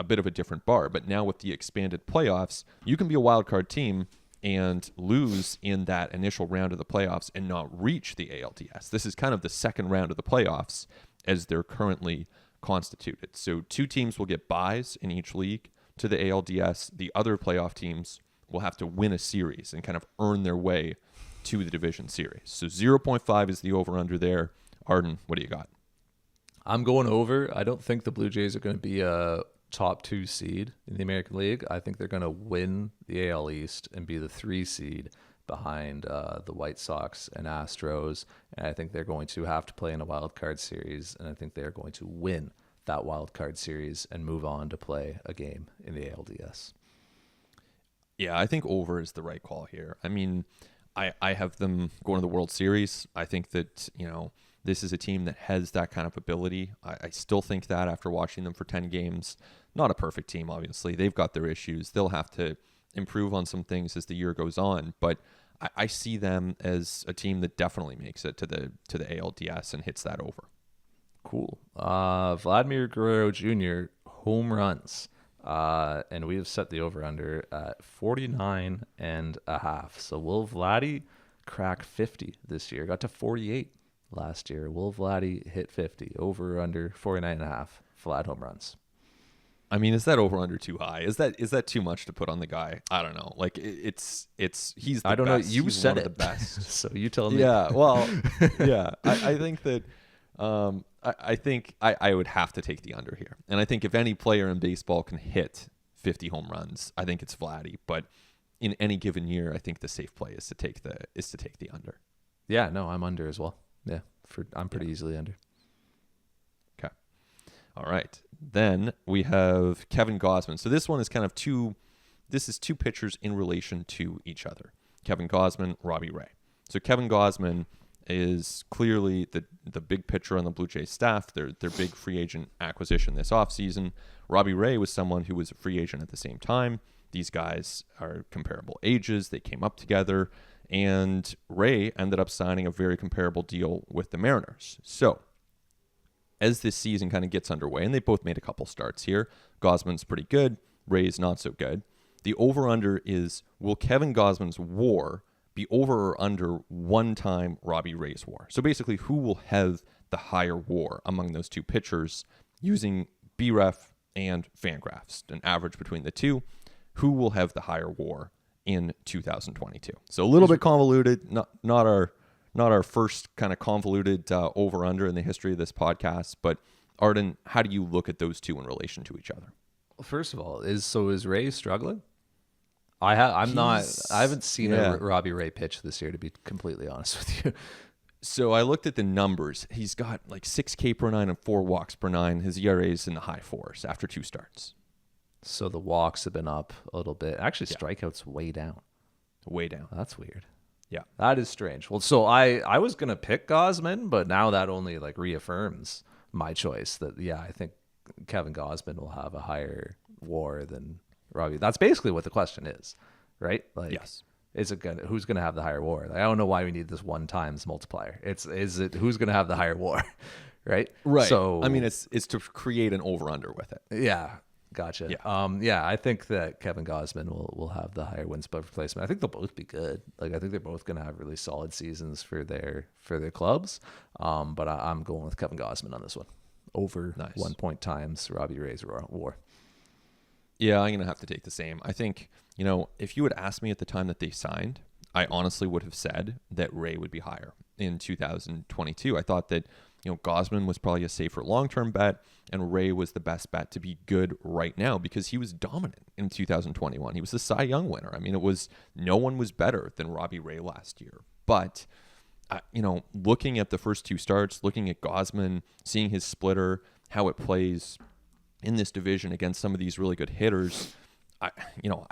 bit of a different bar. But now with the expanded playoffs, you can be a wild card team and lose in that initial round of the playoffs and not reach the ALDS. This is kind of the second round of the playoffs as they're currently constituted. So 2 teams will get buys in each league to the ALDS. The other playoff teams will have to win a series and kind of earn their way to the division series. So 0.5 is the over-under there. Arden, what do you got? I'm going over. I don't think the Blue Jays are going to be a top 2 seed in the American League. I think they're going to win the AL East and be the 3 seed behind the White Sox and Astros. And I think they're going to have to play in a wild card series, and I think they're going to win that wild card series and move on to play a game in the ALDS. Yeah, I think over is the right call here. I mean, I have them going to the World Series. I think that, this is a team that has that kind of ability. I still think that after watching them for 10 games. Not a perfect team, obviously. They've got their issues. They'll have to improve on some things as the year goes on. But I see them as a team that definitely makes it to the ALDS and hits that over. Cool. Vladimir Guerrero Jr. home runs. And we have set the over-under at 49.5. So will Vladdy crack 50 this year? Got to 48 last year. Will Vladdy hit 50? Over under 49.5 Vlad home runs. I mean, is that over under too high? Is that too much to put on the guy? I don't know. Like he's the I don't best. know. You he's said one it. Of the best. So you tell me. Yeah. Well. Yeah. I think that. I think I would have to take the under here, and I think if any player in baseball can hit 50 home runs, I think it's Vladdy. But in any given year, I think the safe play is to take the under. Yeah. No, I'm under as well. Yeah. I'm pretty easily under. Okay. All right. Then we have Kevin Gausman. So this one is kind of two pitchers in relation to each other. Kevin Gausman, Robbie Ray. So Kevin Gausman is clearly the big pitcher on the Blue Jays staff. Their big free agent acquisition this offseason. Robbie Ray was someone who was a free agent at the same time. These guys are comparable ages. They came up together. And Ray ended up signing a very comparable deal with the Mariners. So as this season kind of gets underway, and they both made a couple starts here, Gausman's pretty good, Ray's not so good. The over-under is, will Kevin Gausman's WAR be over or under one-time Robbie Ray's WAR? So basically, who will have the higher WAR among those two pitchers using BREF and Fangraphs, an average between the two? Who will have the higher WAR in 2022? So a little bit convoluted, not our first kind of convoluted over-under in the history of this podcast, but Arden, how do you look at those two in relation to each other? Well, first of all, is Ray struggling? I haven't seen a Robbie Ray pitch this year, to be completely honest with you. So I looked at the numbers. He's got like 6 K per 9 and 4 walks per 9. His ERA is in the high 4s after 2 starts. So the walks have been up a little bit. Actually, strikeouts way down. Way down. That's weird. Yeah. That is strange. Well, so I was going to pick Gausman, but now that only like reaffirms my choice that, I think Kevin Gausman will have a higher WAR than Robbie. That's basically what the question is, right? Like, yes. Who's going to have the higher WAR? Like, I don't know why we need this 1 times multiplier. Is it who's going to have the higher WAR, right? Right. So I mean, it's to create an over-under with it. Yeah. Gotcha. Yeah. Yeah, I think that Kevin Gosman will have the higher wins above replacement. I think they'll both be good. Like I think they're both going to have really solid seasons for their clubs. But I'm going with Kevin Gosman on this one over Nice. 1 point times Robbie Ray's WAR. Yeah, I'm going to have to take the same. I think, if you had asked me at the time that they signed, I honestly would have said that Ray would be higher in 2022. I thought that, Gosman was probably a safer long-term bet, and Ray was the best bet to be good right now because he was dominant in 2021. He was the Cy Young winner. I mean, no one was better than Robbie Ray last year. But, looking at the first two starts, looking at Gosman, seeing his splitter, how it plays in this division against some of these really good hitters, I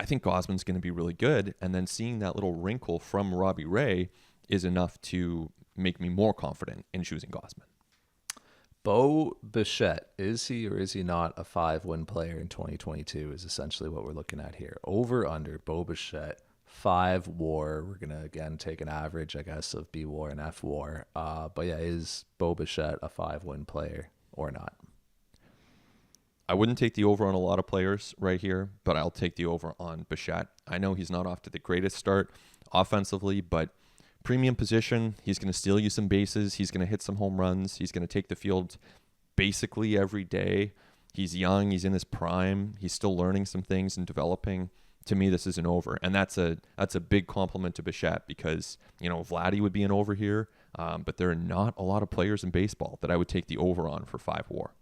think Gosman's going to be really good. And then seeing that little wrinkle from Robbie Ray is enough to make me more confident in choosing Gosman. Bo Bichette, is he or is he not a 5-win player in 2022 is essentially what we're looking at here. Over, under, Bo Bichette, 5 WAR. We're going to, again, take an average, I guess, of B WAR and F WAR. But yeah, is Bo Bichette a 5-win player or not? I wouldn't take the over on a lot of players right here, but I'll take the over on Bichette. I know he's not off to the greatest start offensively, but premium position, he's going to steal you some bases. He's going to hit some home runs. He's going to take the field basically every day. He's young. He's in his prime. He's still learning some things and developing. To me, this is an over. And that's a big compliment to Bichette because, Vladdy would be an over here, but there are not a lot of players in baseball that I would take the over on for 5 WAR.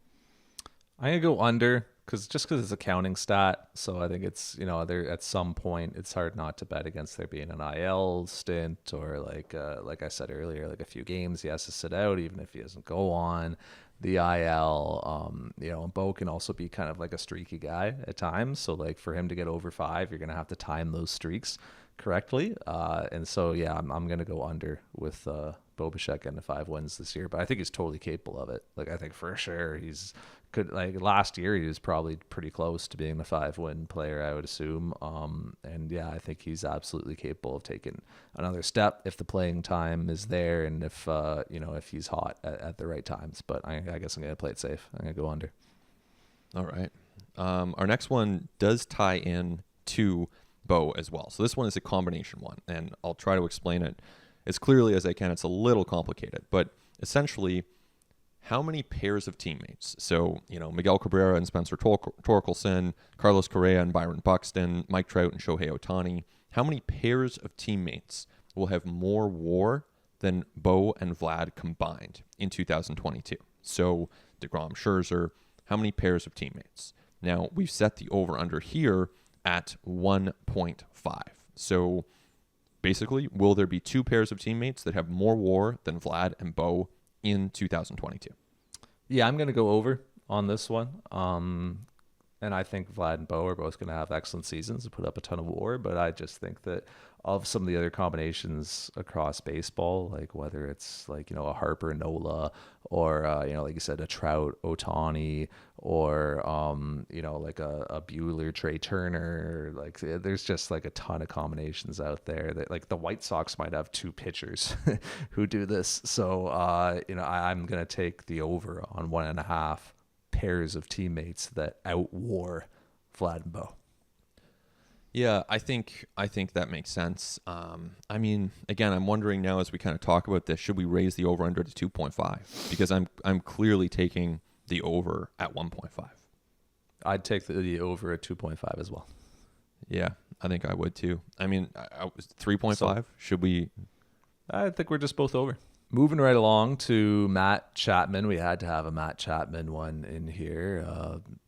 I'm going to go under because it's a counting stat. So I think it's, there at some point, it's hard not to bet against there being an IL stint or like I said earlier, like a few games he has to sit out, even if he doesn't go on the IL. And Bo can also be kind of like a streaky guy at times. So like for him to get over 5, you're going to have to time those streaks correctly. And so, yeah, I'm going to go under with Bo Bichette getting to 5 wins this year, but I think he's totally capable of it. Like I think for sure last year he was probably pretty close to being the 5-win player, I would assume. And yeah, I think he's absolutely capable of taking another step if the playing time is there and if if he's hot at the right times. But I guess I'm gonna play it safe. I'm gonna go under. All right. Our next one does tie in to Bo as well. So this one is a combination one, and I'll try to explain it as clearly as I can. It's a little complicated, but essentially, how many pairs of teammates? So, Miguel Cabrera and Spencer Torkelson, Carlos Correa and Byron Buxton, Mike Trout and Shohei Ohtani. How many pairs of teammates will have more WAR than Bo and Vlad combined in 2022? So, DeGrom, Scherzer, how many pairs of teammates? Now, we've set the over-under here at 1.5. So, basically, will there be 2 pairs of teammates that have more WAR than Vlad and Bo in 2022? Yeah, I'm going to go over on this one. And I think Vlad and Bo are both going to have excellent seasons and put up a ton of WAR, but I just think that of some of the other combinations across baseball, like whether it's like, a Harper Nola or, like you said, a Trout Ohtani or, like a Buehler Trey Turner, like there's just like a ton of combinations out there that like the White Sox might have 2 pitchers who do this. So, I'm going to take the over on 1.5 pairs of teammates that outwar Vlad and Bo. Yeah, I think that makes sense. I mean, again, I'm wondering now as we kind of talk about this, should we raise the over under to 2.5? Because I'm clearly taking the over at 1.5. I'd take the over at 2.5 as well. Yeah, I think I would too. I mean, 3.5. So, should we? I think we're just both over. Moving right along to Matt Chapman. We had to have a Matt Chapman one in here.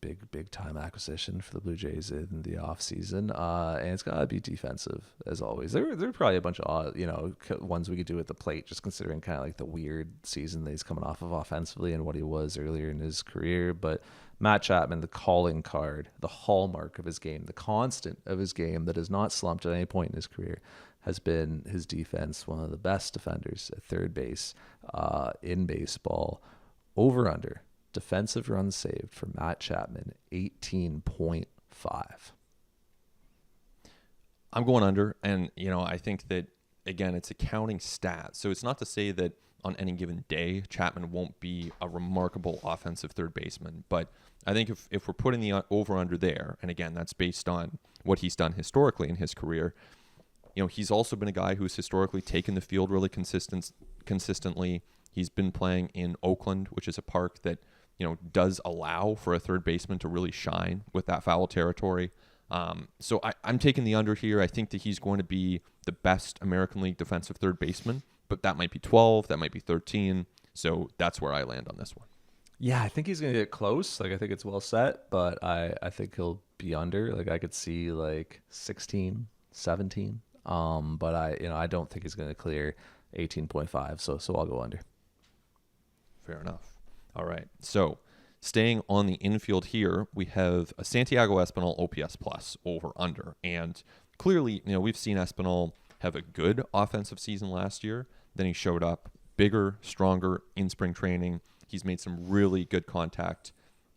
Big time acquisition for the Blue Jays in the offseason. And it's got to be defensive, as always. There are probably a bunch of ones we could do at the plate, just considering kind of like the weird season that he's coming off of offensively and what he was earlier in his career. But Matt Chapman, the calling card, the hallmark of his game, the constant of his game that has not slumped at any point in his career, has been his defense, one of the best defenders at third base in baseball. Over under defensive runs saved for Matt Chapman, 18.5. I'm going under, and I think that again, it's a counting stat. So it's not to say that on any given day, Chapman won't be a remarkable offensive third baseman. But I think if we're putting the over-under there, and again, that's based on what he's done historically in his career, he's also been a guy who's historically taken the field really consistently. He's been playing in Oakland, which is a park that, does allow for a third baseman to really shine with that foul territory. So I'm taking the under here. I think that he's going to be the best American League defensive third baseman, but that might be 12, that might be 13. So that's where I land on this one. Yeah, I think he's going to get close. Like, I think it's well set, but I think he'll be under. Like, I could see like 16, 17. But I don't think he's going to clear 18.5. So I'll go under. Fair enough. All right. So staying on the infield here, we have a Santiago Espinal OPS plus over under. And clearly, we've seen Espinal have a good offensive season last year. Then he showed up bigger, stronger in spring training. He's made some really good contact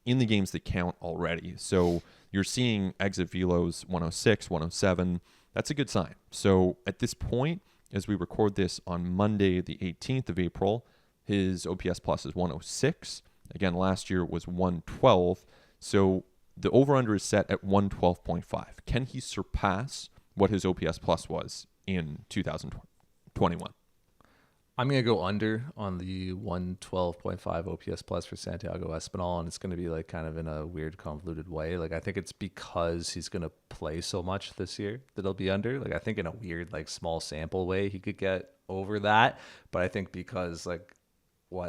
in the games that count already. So you're seeing exit velos 106, 107. That's a good sign. So at this point, as we record this on Monday, the 18th of April, his OPS plus is 106. Again, last year was 112. So the over-under is set at 112.5. Can he surpass what his OPS plus was in 2021? I'm going to go under on the 112.5 OPS plus for Santiago Espinal, and it's going to be like kind of in a weird, convoluted way. Like, I think it's because he's going to play so much this year that he'll be under. Like, I think in a weird, like, small sample way, he could get over that. But I think because, like,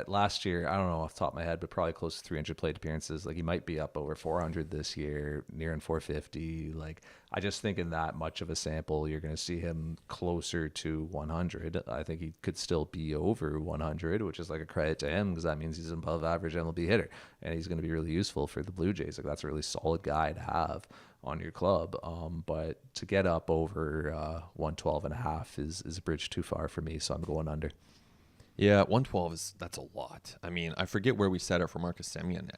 last year, I don't know off the top of my head, but probably close to 300 plate appearances. Like, he might be up over 400 this year, nearing 450. Like, I just think in that much of a sample, you're going to see him closer to 100. I think he could still be over 100, which is like a credit to him because that means he's an above average MLB hitter, and he's going to be really useful for the Blue Jays. Like, that's a really solid guy to have on your club. But to get up over 112 and a half is a bridge too far for me, so I'm going under. Yeah, 112 that's a lot. I mean, I forget where we set it for Marcus Semien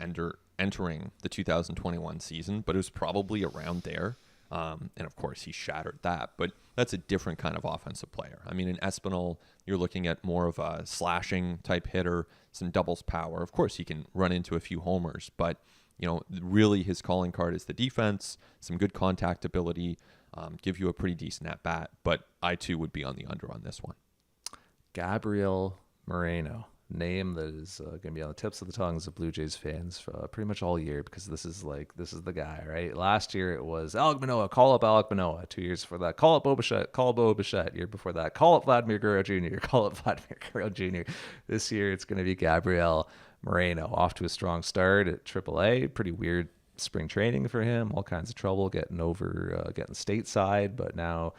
entering the 2021 season, but it was probably around there. And of course, he shattered that. But that's a different kind of offensive player. I mean, in Espinal, you're looking at more of a slashing type hitter, some doubles power. Of course, he can run into a few homers, but really his calling card is the defense, some good contact ability, give you a pretty decent at bat. But I too would be on the under on this one. Gabriel Moreno, name that is going to be on the tips of the tongues of Blue Jays fans pretty much all year, because this is the guy, right? Last year it was Alek Manoah, call up Alek Manoah. 2 years before that, call up Bo Bichette. Year before that, call up Vladimir Guerrero Jr. This year it's going to be Gabriel Moreno, off to a strong start at AAA. Pretty weird spring training for him, all kinds of trouble getting stateside, but now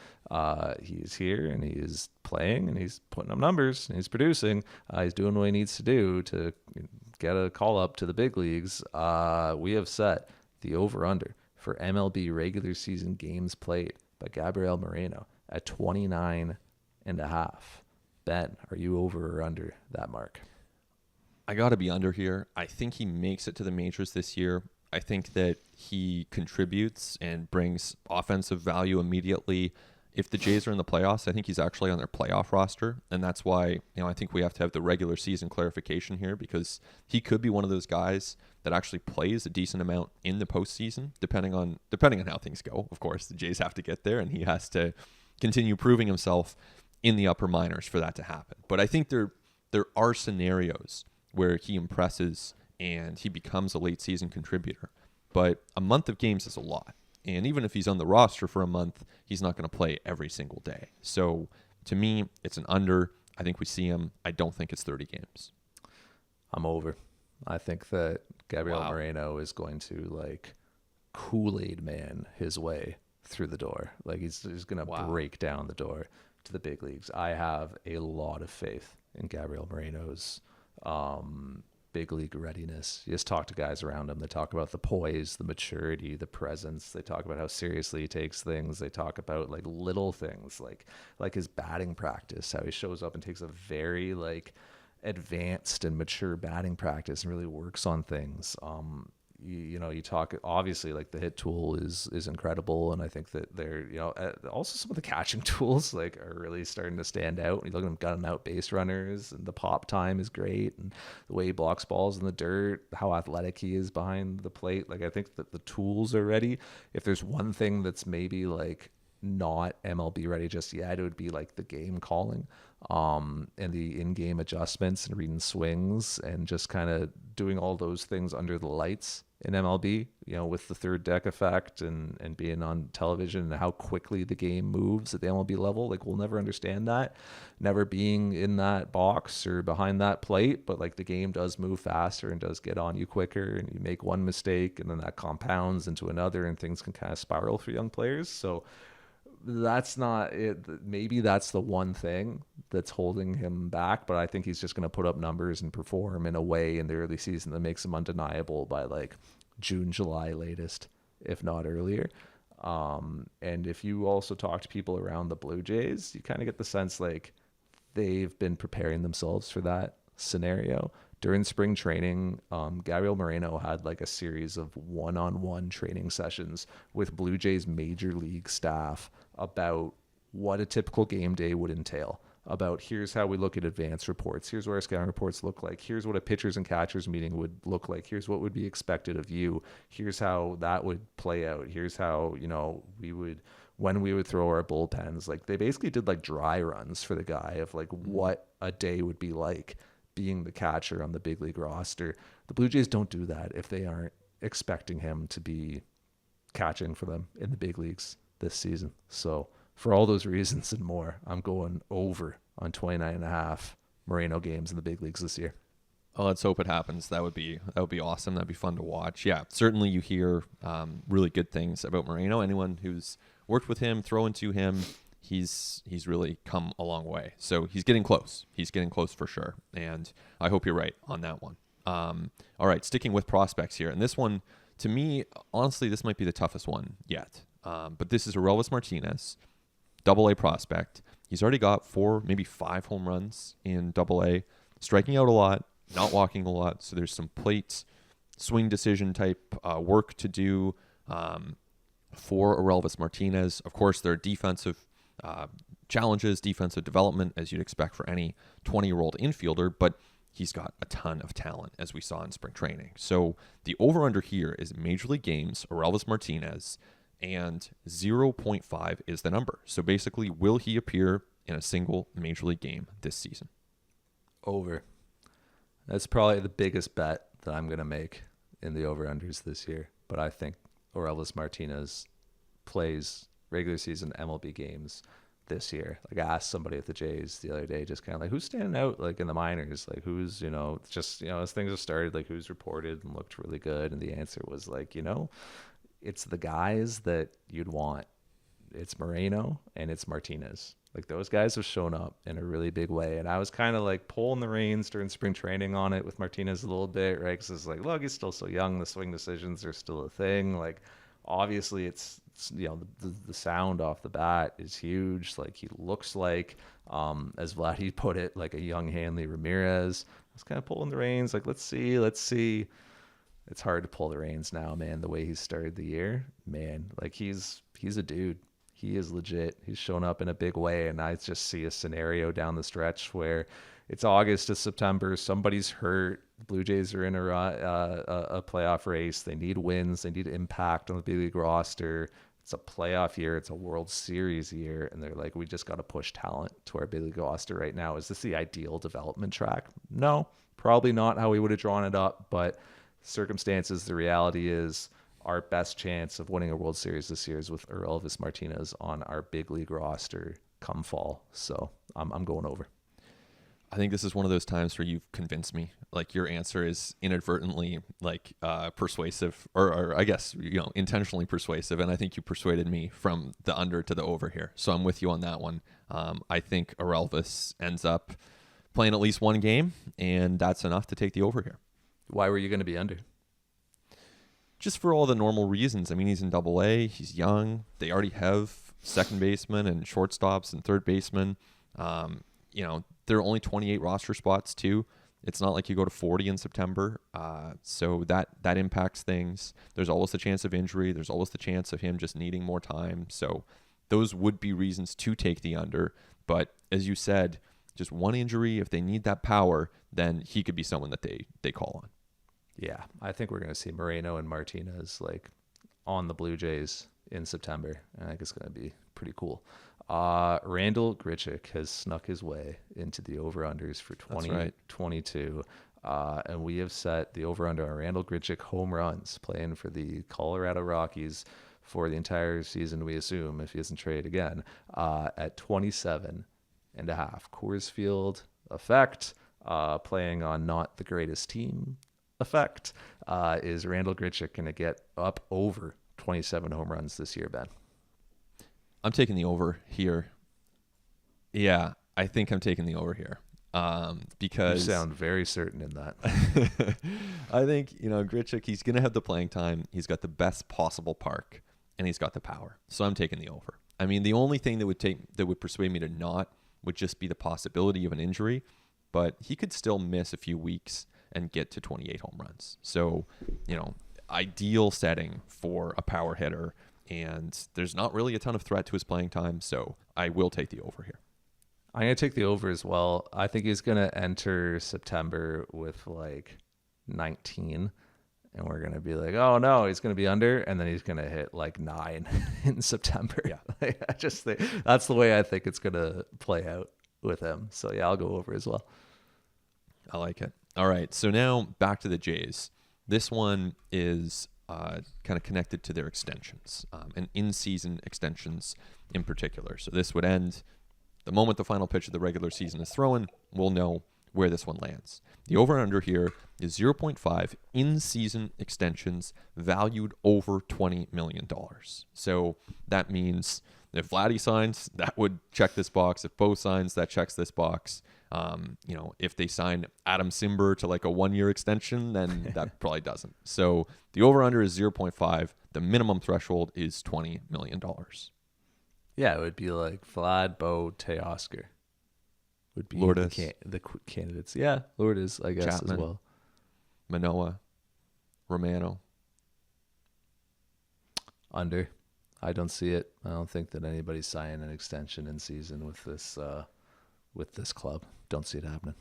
he's here and he is playing and he's putting up numbers and he's producing. He's doing what he needs to do to get a call up to the big leagues. We have set the over under for MLB regular season games played by Gabriel Moreno at 29 and a half. Ben, are you over or under that mark? I got to be under here. I think he makes it to the majors this year. I think that he contributes and brings offensive value immediately. If the Jays are in the playoffs, I think he's actually on their playoff roster. And that's why, I think we have to have the regular season clarification here, because he could be one of those guys that actually plays a decent amount in the postseason, depending on how things go. Of course, the Jays have to get there and he has to continue proving himself in the upper minors for that to happen. But I think there are scenarios where he impresses and he becomes a late season contributor. But a month of games is a lot. And even if he's on the roster for a month, he's not going to play every single day. So to me, it's an under. I think we see him. I don't think it's 30 games. I'm over. I think that Gabriel Moreno is going to like Kool-Aid man his way through the door. Like he's going to break down the door to the big leagues. I have a lot of faith in Gabriel Moreno's big league readiness. You just talk to guys around him. They talk about the poise, the maturity, the presence. They talk about how seriously he takes things. They talk about like little things, like his batting practice, how he shows up and takes a very like advanced and mature batting practice and really works on things. you talk, obviously, like the hit tool is incredible, and I think that they're, also some of the catching tools like are really starting to stand out. When you look at him gunning out base runners, and the pop time is great, and the way he blocks balls in the dirt, how athletic he is behind the plate. Like I think that the tools are ready. If there's one thing that's maybe like not MLB ready just yet, it would be like the game calling, and the in-game adjustments and reading swings and just kind of doing all those things under the lights in MLB, with the third deck effect and being on television, and how quickly the game moves at the MLB level. Like we'll never understand that, never being in that box or behind that plate, but like the game does move faster and does get on you quicker, and you make one mistake and then that compounds into another, and things can kind of spiral for young players. So that's not it. Maybe that's the one thing that's holding him back, but I think he's just going to put up numbers and perform in a way in the early season that makes him undeniable by like June, July latest, if not earlier. And if you also talk to people around the Blue Jays, you kind of get the sense like they've been preparing themselves for that scenario. During spring training, Gabriel Moreno had like a series of one-on-one training sessions with Blue Jays major league staff about what a typical game day would entail, about here's how we look at advance reports, here's what our scouting reports look like, here's what a pitchers and catchers meeting would look like, here's what would be expected of you, here's how that would play out, here's how, we would, when we would throw our bullpens. Like they basically did like dry runs for the guy of like what a day would be like being the catcher on the big league roster. The Blue Jays don't do that if they aren't expecting him to be catching for them in the big leagues this season. So for all those reasons and more, I'm going over on 29.5 Moreno games in the big leagues this year. Oh, let's hope it happens. That would be awesome. That'd be fun to watch. Yeah, certainly you hear really good things about Moreno. Anyone who's worked with him, thrown to him, he's really come a long way. So he's getting close. He's getting close for sure. And I hope you're right on that one. All right, sticking with prospects here. And this one, to me, honestly, this might be the toughest one yet. But this is Arelvis Martinez, Double-A prospect. He's already got 4, maybe 5 home runs in Double-A, striking out a lot, not walking a lot. So there's some plate swing decision type work to do for Arelvis Martinez. Of course, there are defensive challenges, defensive development, as you'd expect for any 20-year-old infielder, but he's got a ton of talent, as we saw in spring training. So the over-under here is Major League Games, Arelvis Martinez, and 0.5 is the number. So basically, will he appear in a single Major League game this season? Over. That's probably the biggest bet that I'm going to make in the over-unders this year. But I think Arelvis Martinez plays regular season MLB games this year. Like I asked somebody at the Jays the other day, just kind of like, who's standing out like in the minors? Like who's, just, as things have started, like who's reported and looked really good. And the answer was like, it's the guys that you'd want. It's Moreno and it's Martinez. Like those guys have shown up in a really big way. And I was kind of like pulling the reins during spring training on it with Martinez a little bit, right? Because it's like, look, he's still so young. The swing decisions are still a thing. Like obviously it's the sound off the bat is huge. Like he looks like, as Vladdy put it, like a young Hanley Ramirez. I was kind of pulling the reins. Like, let's see. It's hard to pull the reins now, man, the way he started the year. Man, like he's a dude. He is legit. He's shown up in a big way, and I just see a scenario down the stretch where it's August to September. Somebody's hurt. The Blue Jays are in a playoff race. They need wins. They need impact on the big league roster. It's a playoff year. It's a World Series year. And they're like, we just got to push talent to our big league roster right now. Is this the ideal development track? No, probably not how we would have drawn it up, but circumstances, the reality is our best chance of winning a World Series this year is with Arelvis Martinez on our big league roster come fall. So I'm going over. I think this is one of those times where you've convinced me. Like your answer is inadvertently like persuasive, or I guess intentionally persuasive, and I think you persuaded me from the under to the over here. So I'm with you on that one. I think Arelvis ends up playing at least one game, and that's enough to take the over here. Why were you going to be under? Just for all the normal reasons. I mean, he's in Double-A. He's young. They already have second baseman and shortstops and third baseman. There are only 28 roster spots too. It's not like you go to 40 in September. So that impacts things. There's always the chance of injury. There's always the chance of him just needing more time. So those would be reasons to take the under. But as you said, just one injury, if they need that power, then he could be someone that they call on. Yeah, I think we're going to see Moreno and Martinez like on the Blue Jays in September. I think it's going to be pretty cool. Randall Grichuk has snuck his way into the over-unders for 2022. And we have set the over-under on Randall Grichuk home runs playing for the Colorado Rockies for the entire season, we assume, if he doesn't trade again, at 27.5. Coors Field effect, playing on not the greatest team effect. Is Randall Grichuk going to get up over 27 home runs this year, Ben? I'm taking the over here. Yeah, I think I'm taking the over here. Because you sound very certain in that. I think, Grichuk, he's going to have the playing time. He's got the best possible park, and he's got the power. So I'm taking the over. I mean, the only thing that would persuade me to not would just be the possibility of an injury, but he could still miss a few weeks and get to 28 home runs. So, ideal setting for a power hitter, and there's not really a ton of threat to his playing time, so I will take the over here. I'm going to take the over as well. I think he's going to enter September with like 19, and we're going to be like, oh no, he's going to be under, and then he's going to hit like 9 in September. Yeah. I just think that's the way I think it's going to play out with him. So yeah, I'll go over as well. I like it. All right, so now back to the Jays. This one is kind of connected to their extensions, and in-season extensions in particular. So this would end the moment the final pitch of the regular season is thrown. We'll know where this one lands. The over-under here is 0.5 in-season extensions valued over $20 million. So that means if Vladdy signs, that would check this box. If Bo signs, that checks this box. If they sign Adam Simber to like a 1-year extension, then that probably doesn't. So the over-under is 0.5. The minimum threshold is $20 million. Yeah, it would be like Vlad, Bo, Teoscar would be Lourdes. the candidates. Yeah, Lourdes, I guess, Chapman, as well. Manoah, Romano. Under. I don't see it. I don't think that anybody's signing an extension in season with this club. Don't see it happening.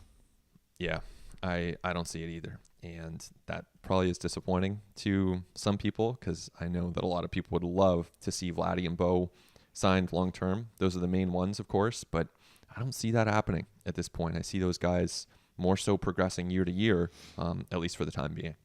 Yeah, I don't see it either. And that probably is disappointing to some people, because I know that a lot of people would love to see Vladdy and Bo signed long term. Those are the main ones, of course, but I don't see that happening at this point. I see those guys more so progressing year to year, at least for the time being.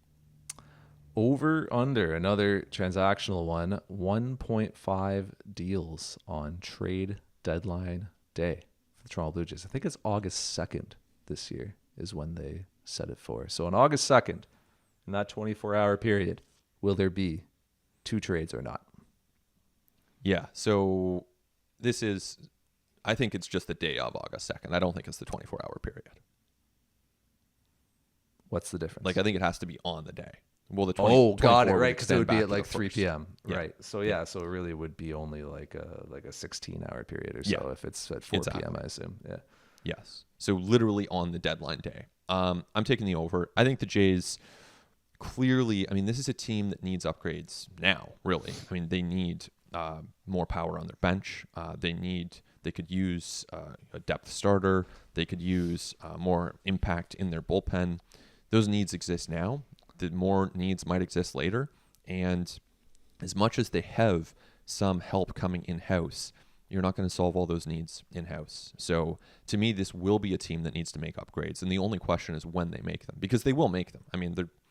Over under, another transactional one, 1.5 deals on trade deadline day for the Toronto Blue Jays. I think it's August 2nd this year is when they set it for. So on August 2nd, in that 24-hour period, will there be 2 trades or not? Yeah, so I think it's just the day of August 2nd. I don't think it's the 24-hour period. What's the difference? Like, I think it has to be on the day. Well, the got it, right? Because it would be at like 3 p.m. Yeah. Right. So yeah, so it really would be only like a 16-hour period or so if it's at 4 p.m. I assume. Yeah. Yes. So literally on the deadline day. I'm taking the over. I think the Jays clearly, this is a team that needs upgrades now, really. They need more power on their bench. They could use a depth starter. They could use more impact in their bullpen. Those needs exist now. The more needs might exist later. And as much as they have some help coming in-house, you're not going to solve all those needs in-house. So to me, this will be a team that needs to make upgrades. And the only question is when they make them, because they will make them.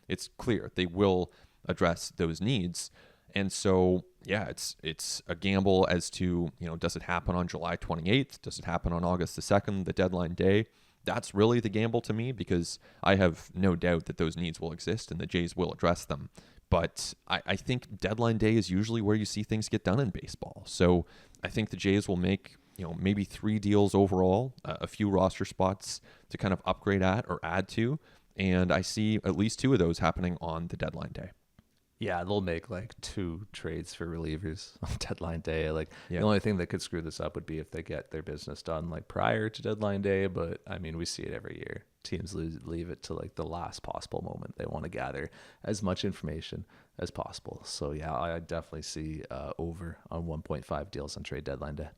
It's clear they will address those needs. And so, yeah, it's a gamble as to, does it happen on July 28th? Does it happen on August the 2nd, the deadline day? That's really the gamble to me, because I have no doubt that those needs will exist and the Jays will address them. But I think deadline day is usually where you see things get done in baseball. So I think the Jays will make, maybe 3 deals overall, a few roster spots to kind of upgrade at or add to. And I see at least 2 of those happening on the deadline day. Yeah, they'll make like 2 trades for relievers on deadline day. Like the Yeah. only thing that could screw this up would be if they get their business done like prior to deadline day. But I mean, we see it every year. Teams leave it to like the last possible moment. They want to gather as much information as possible. So yeah, I definitely see over on 1.5 deals on trade deadline day.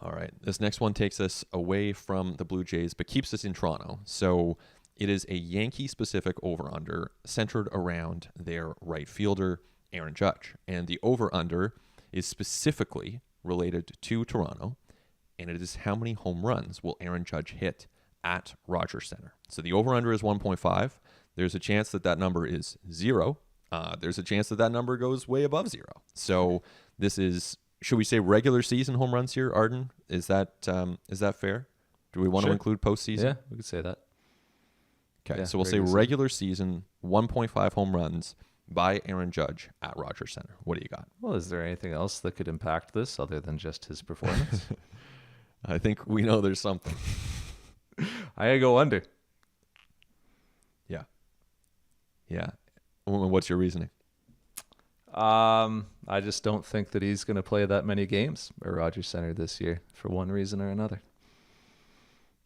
All right. This next one takes us away from the Blue Jays, but keeps us in Toronto. So it is a Yankee-specific over-under centered around their right fielder, Aaron Judge. And the over-under is specifically related to Toronto, and it is how many home runs will Aaron Judge hit at Rogers Center. So the over-under is 1.5. There's a chance that that number is 0. There's a chance that that number goes way above 0. So this is, should we say regular season home runs here, Arden? Is that fair? Do we want to Sure. include postseason? Yeah, we could say that. Okay, Yeah, so we'll say regular season, 1.5 home runs by Aaron Judge at Rogers Center. What do you got? Well, is there anything else that could impact this other than just his performance? I think we know there's something. I gotta go under. Yeah. Yeah. What's your reasoning? I just don't think that he's going to play that many games at Rogers Center this year for one reason or another.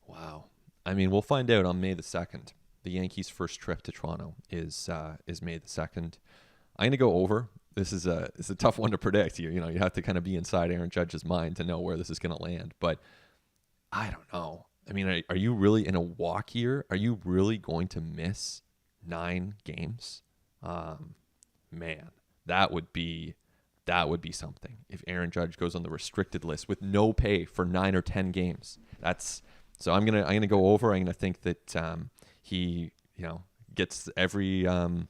Wow. I mean, we'll find out on May the 2nd. The Yankees' first trip to Toronto is May the 2nd. I'm going to go over. This is a tough one to predict. You know, you have to kind of be inside Aaron Judge's mind to know where this is going to land. But I don't know. I mean, are you really in a walk year? Are you really going to miss 9 games? Man, that would be something. If Aaron Judge goes on the restricted list with no pay for 9 or 10 games, so I'm gonna go over. I'm gonna think that he gets everything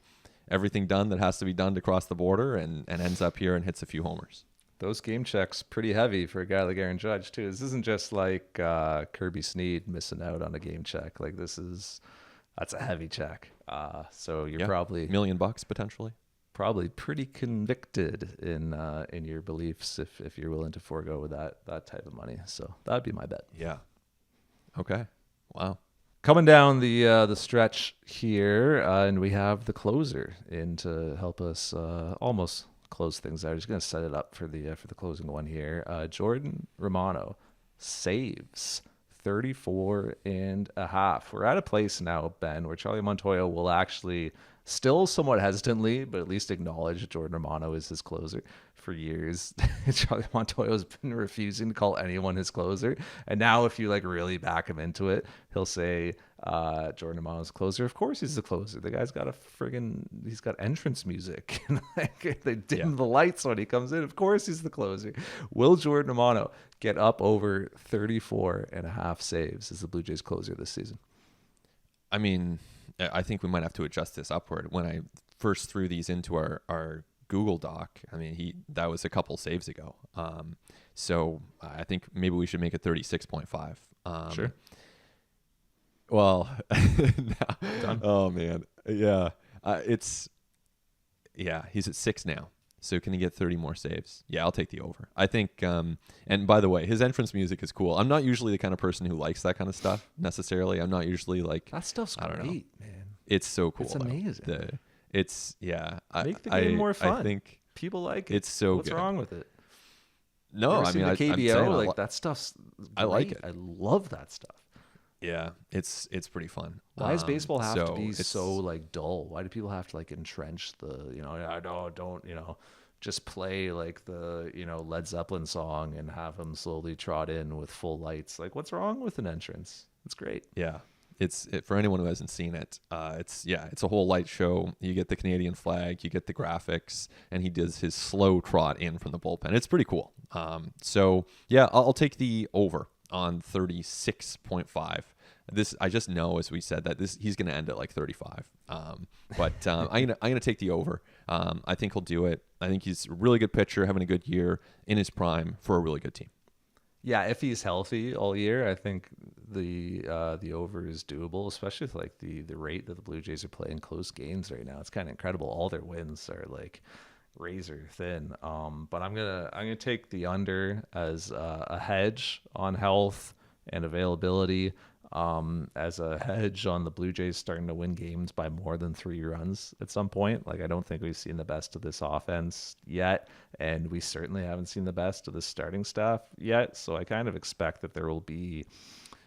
done that has to be done to cross the border and ends up here and hits a few homers. Those game checks pretty heavy for a guy like Aaron Judge too. This isn't just like Kirby Snead missing out on a game check. Like that's a heavy check. So you're probably $1 million potentially. Probably pretty convicted in your beliefs if you're willing to forego that type of money. So that'd be my bet. Yeah. Okay. Wow. Coming down the stretch here, and we have the closer in to help us almost close things out. I'm just going to set it up for the closing one here. Jordan Romano saves 34 and a half. We're at a place now, Ben, where Charlie Montoyo will actually still somewhat hesitantly, but at least acknowledge Jordan Romano is his closer. For years, Charlie Montoyo has been refusing to call anyone his closer. And now if you like really back him into it, he'll say Jordan Romano's closer. Of course he's the closer. The guy's got he's got entrance music. Like, they dim the lights when he comes in. Of course he's the closer. Will Jordan Romano get up over 34 and a half saves as the Blue Jays closer this season? I mean, I think we might have to adjust this upward. When I first threw these into our Google Doc, I mean, that was a couple saves ago. So I think maybe we should make it 36.5. Sure. Well, Done. Oh man. Yeah. He's at 6 now. So can he get 30 more saves? Yeah, I'll take the over. I think, and by the way, his entrance music is cool. I'm not usually the kind of person who likes that kind of stuff necessarily. I'm not usually like, That stuff's I don't know. great, man. It's so cool. It's amazing. Make the game more fun. I think People like it. it's so What's good. wrong with it? No, Ever I seen mean, the I'm KBO, saying like that stuff's great. I like it. I love that stuff. Yeah, it's pretty fun. Why does baseball have to be it's- so like dull? Why do people have to like entrench don't just play like the Led Zeppelin song and have them slowly trot in with full lights? Like, what's wrong with an entrance? It's great. Yeah, for anyone who hasn't seen it. It's a whole light show. You get the Canadian flag, you get the graphics, and he does his slow trot in from the bullpen. It's pretty cool. So yeah, I'll take the over on 36.5. This I just know, as we said, that he's going to end at like 35. But I'm gonna take the over. I think he'll do it. I think he's a really good pitcher, having a good year in his prime for a really good team. Yeah, if he's healthy all year, I think the over is doable, especially with like the rate that the Blue Jays are playing close games right now. It's kind of incredible. All their wins are like razor thin. But I'm gonna take the under as a hedge on health and availability. as a hedge on the Blue Jays starting to win games by more than 3 runs at some point. Like, I don't think we've seen the best of this offense yet, and we certainly haven't seen the best of the starting staff yet. So I kind of expect that there will be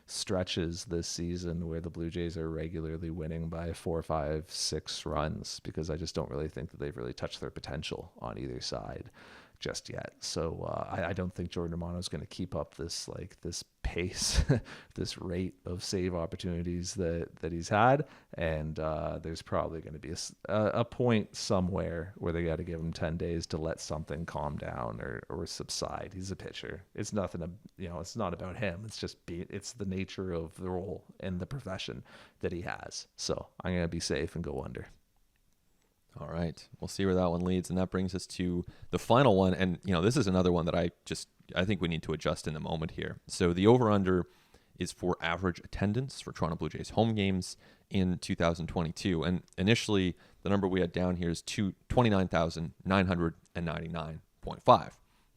stretches this season where the Blue Jays are regularly winning by 4, 5, 6 runs, because I just don't really think that they've really touched their potential on either side just yet. So I don't think Jordan Romano is going to keep up this pace, this rate of save opportunities that he's had. And there's probably going to be a point somewhere where they got to give him 10 days to let something calm down or subside. He's a pitcher. It's nothing, it's not about him. It's just it's the nature of the role and the profession that he has. So I'm going to be safe and go under. All right. We'll see where that one leads. And that brings us to the final one. And, this is another one that I think we need to adjust in the moment here. So the over-under is for average attendance for Toronto Blue Jays home games in 2022. And initially, the number we had down here is 29,999.5.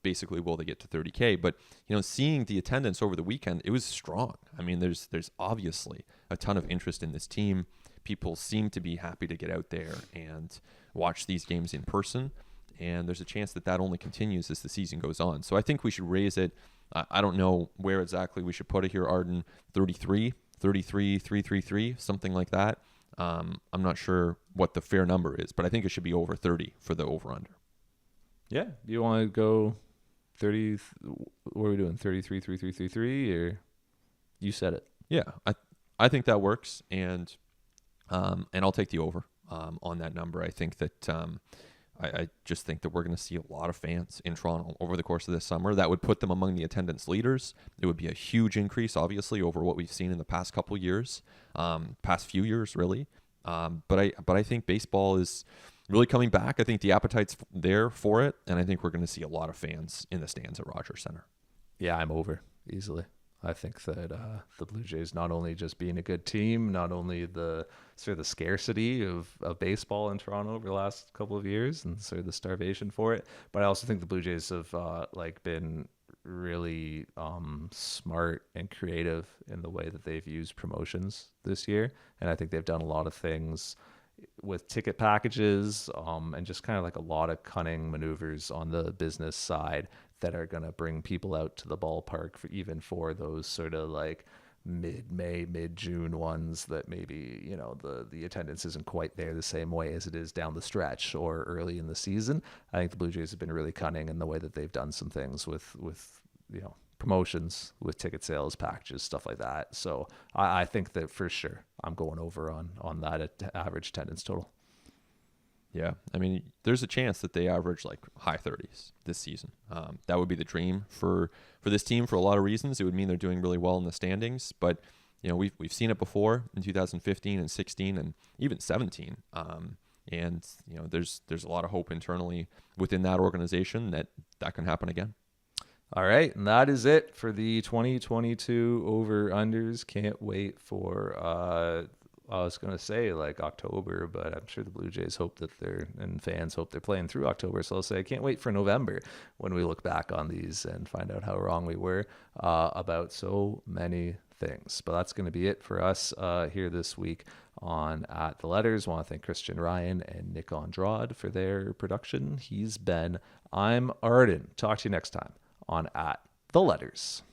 Basically, will they get to 30K? But, seeing the attendance over the weekend, it was strong. I mean, there's obviously a ton of interest in this team. People seem to be happy to get out there and watch these games in person. And there's a chance that only continues as the season goes on. So I think we should raise it. I don't know where exactly we should put it here, Arden. 33, 333, something like that. I'm not sure what the fair number is, but I think it should be over 30 for the over-under. Yeah. Do you want to go 30? What are we doing? 33, 3333, or you said it? Yeah, I think that works. And I'll take the over on that number. I think that I just think that we're going to see a lot of fans in Toronto over the course of this summer. That would put them among the attendance leaders. It would be a huge increase, obviously, over what we've seen in the past couple years, past few years, really. But I think baseball is really coming back. I think the appetite's there for it, and I think we're going to see a lot of fans in the stands at Rogers Center. Yeah, I'm over easily. I think that the Blue Jays, not only just being a good team, not only the sort of the scarcity of baseball in Toronto over the last couple of years and sort of the starvation for it, but I also think the Blue Jays have been really smart and creative in the way that they've used promotions this year. And I think they've done a lot of things with ticket packages and just kind of like a lot of cunning maneuvers on the business side that are going to bring people out to the ballpark even for those sort of like mid-May, mid-June ones that maybe, the attendance isn't quite there the same way as it is down the stretch or early in the season. I think the Blue Jays have been really cunning in the way that they've done some things with promotions, with ticket sales, packages, stuff like that. So I think that for sure I'm going over on that average attendance total. Yeah, I mean, there's a chance that they average like high 30s this season. That would be the dream for this team for a lot of reasons. It would mean they're doing really well in the standings, but we've seen it before in 2015 and 16 and even 17. And there's a lot of hope internally within that organization that can happen again. All right, and that is it for the 2022 over-unders. Can't wait for I was going to say like October, but I'm sure the Blue Jays hope that and fans hope they're playing through October. So I'll say I can't wait for November when we look back on these and find out how wrong we were about so many things. But that's going to be it for us here this week on At The Letters. I want to thank Christian Ryan and Nick Andrade for their production. He's Ben. I'm Arden. Talk to you next time on At The Letters.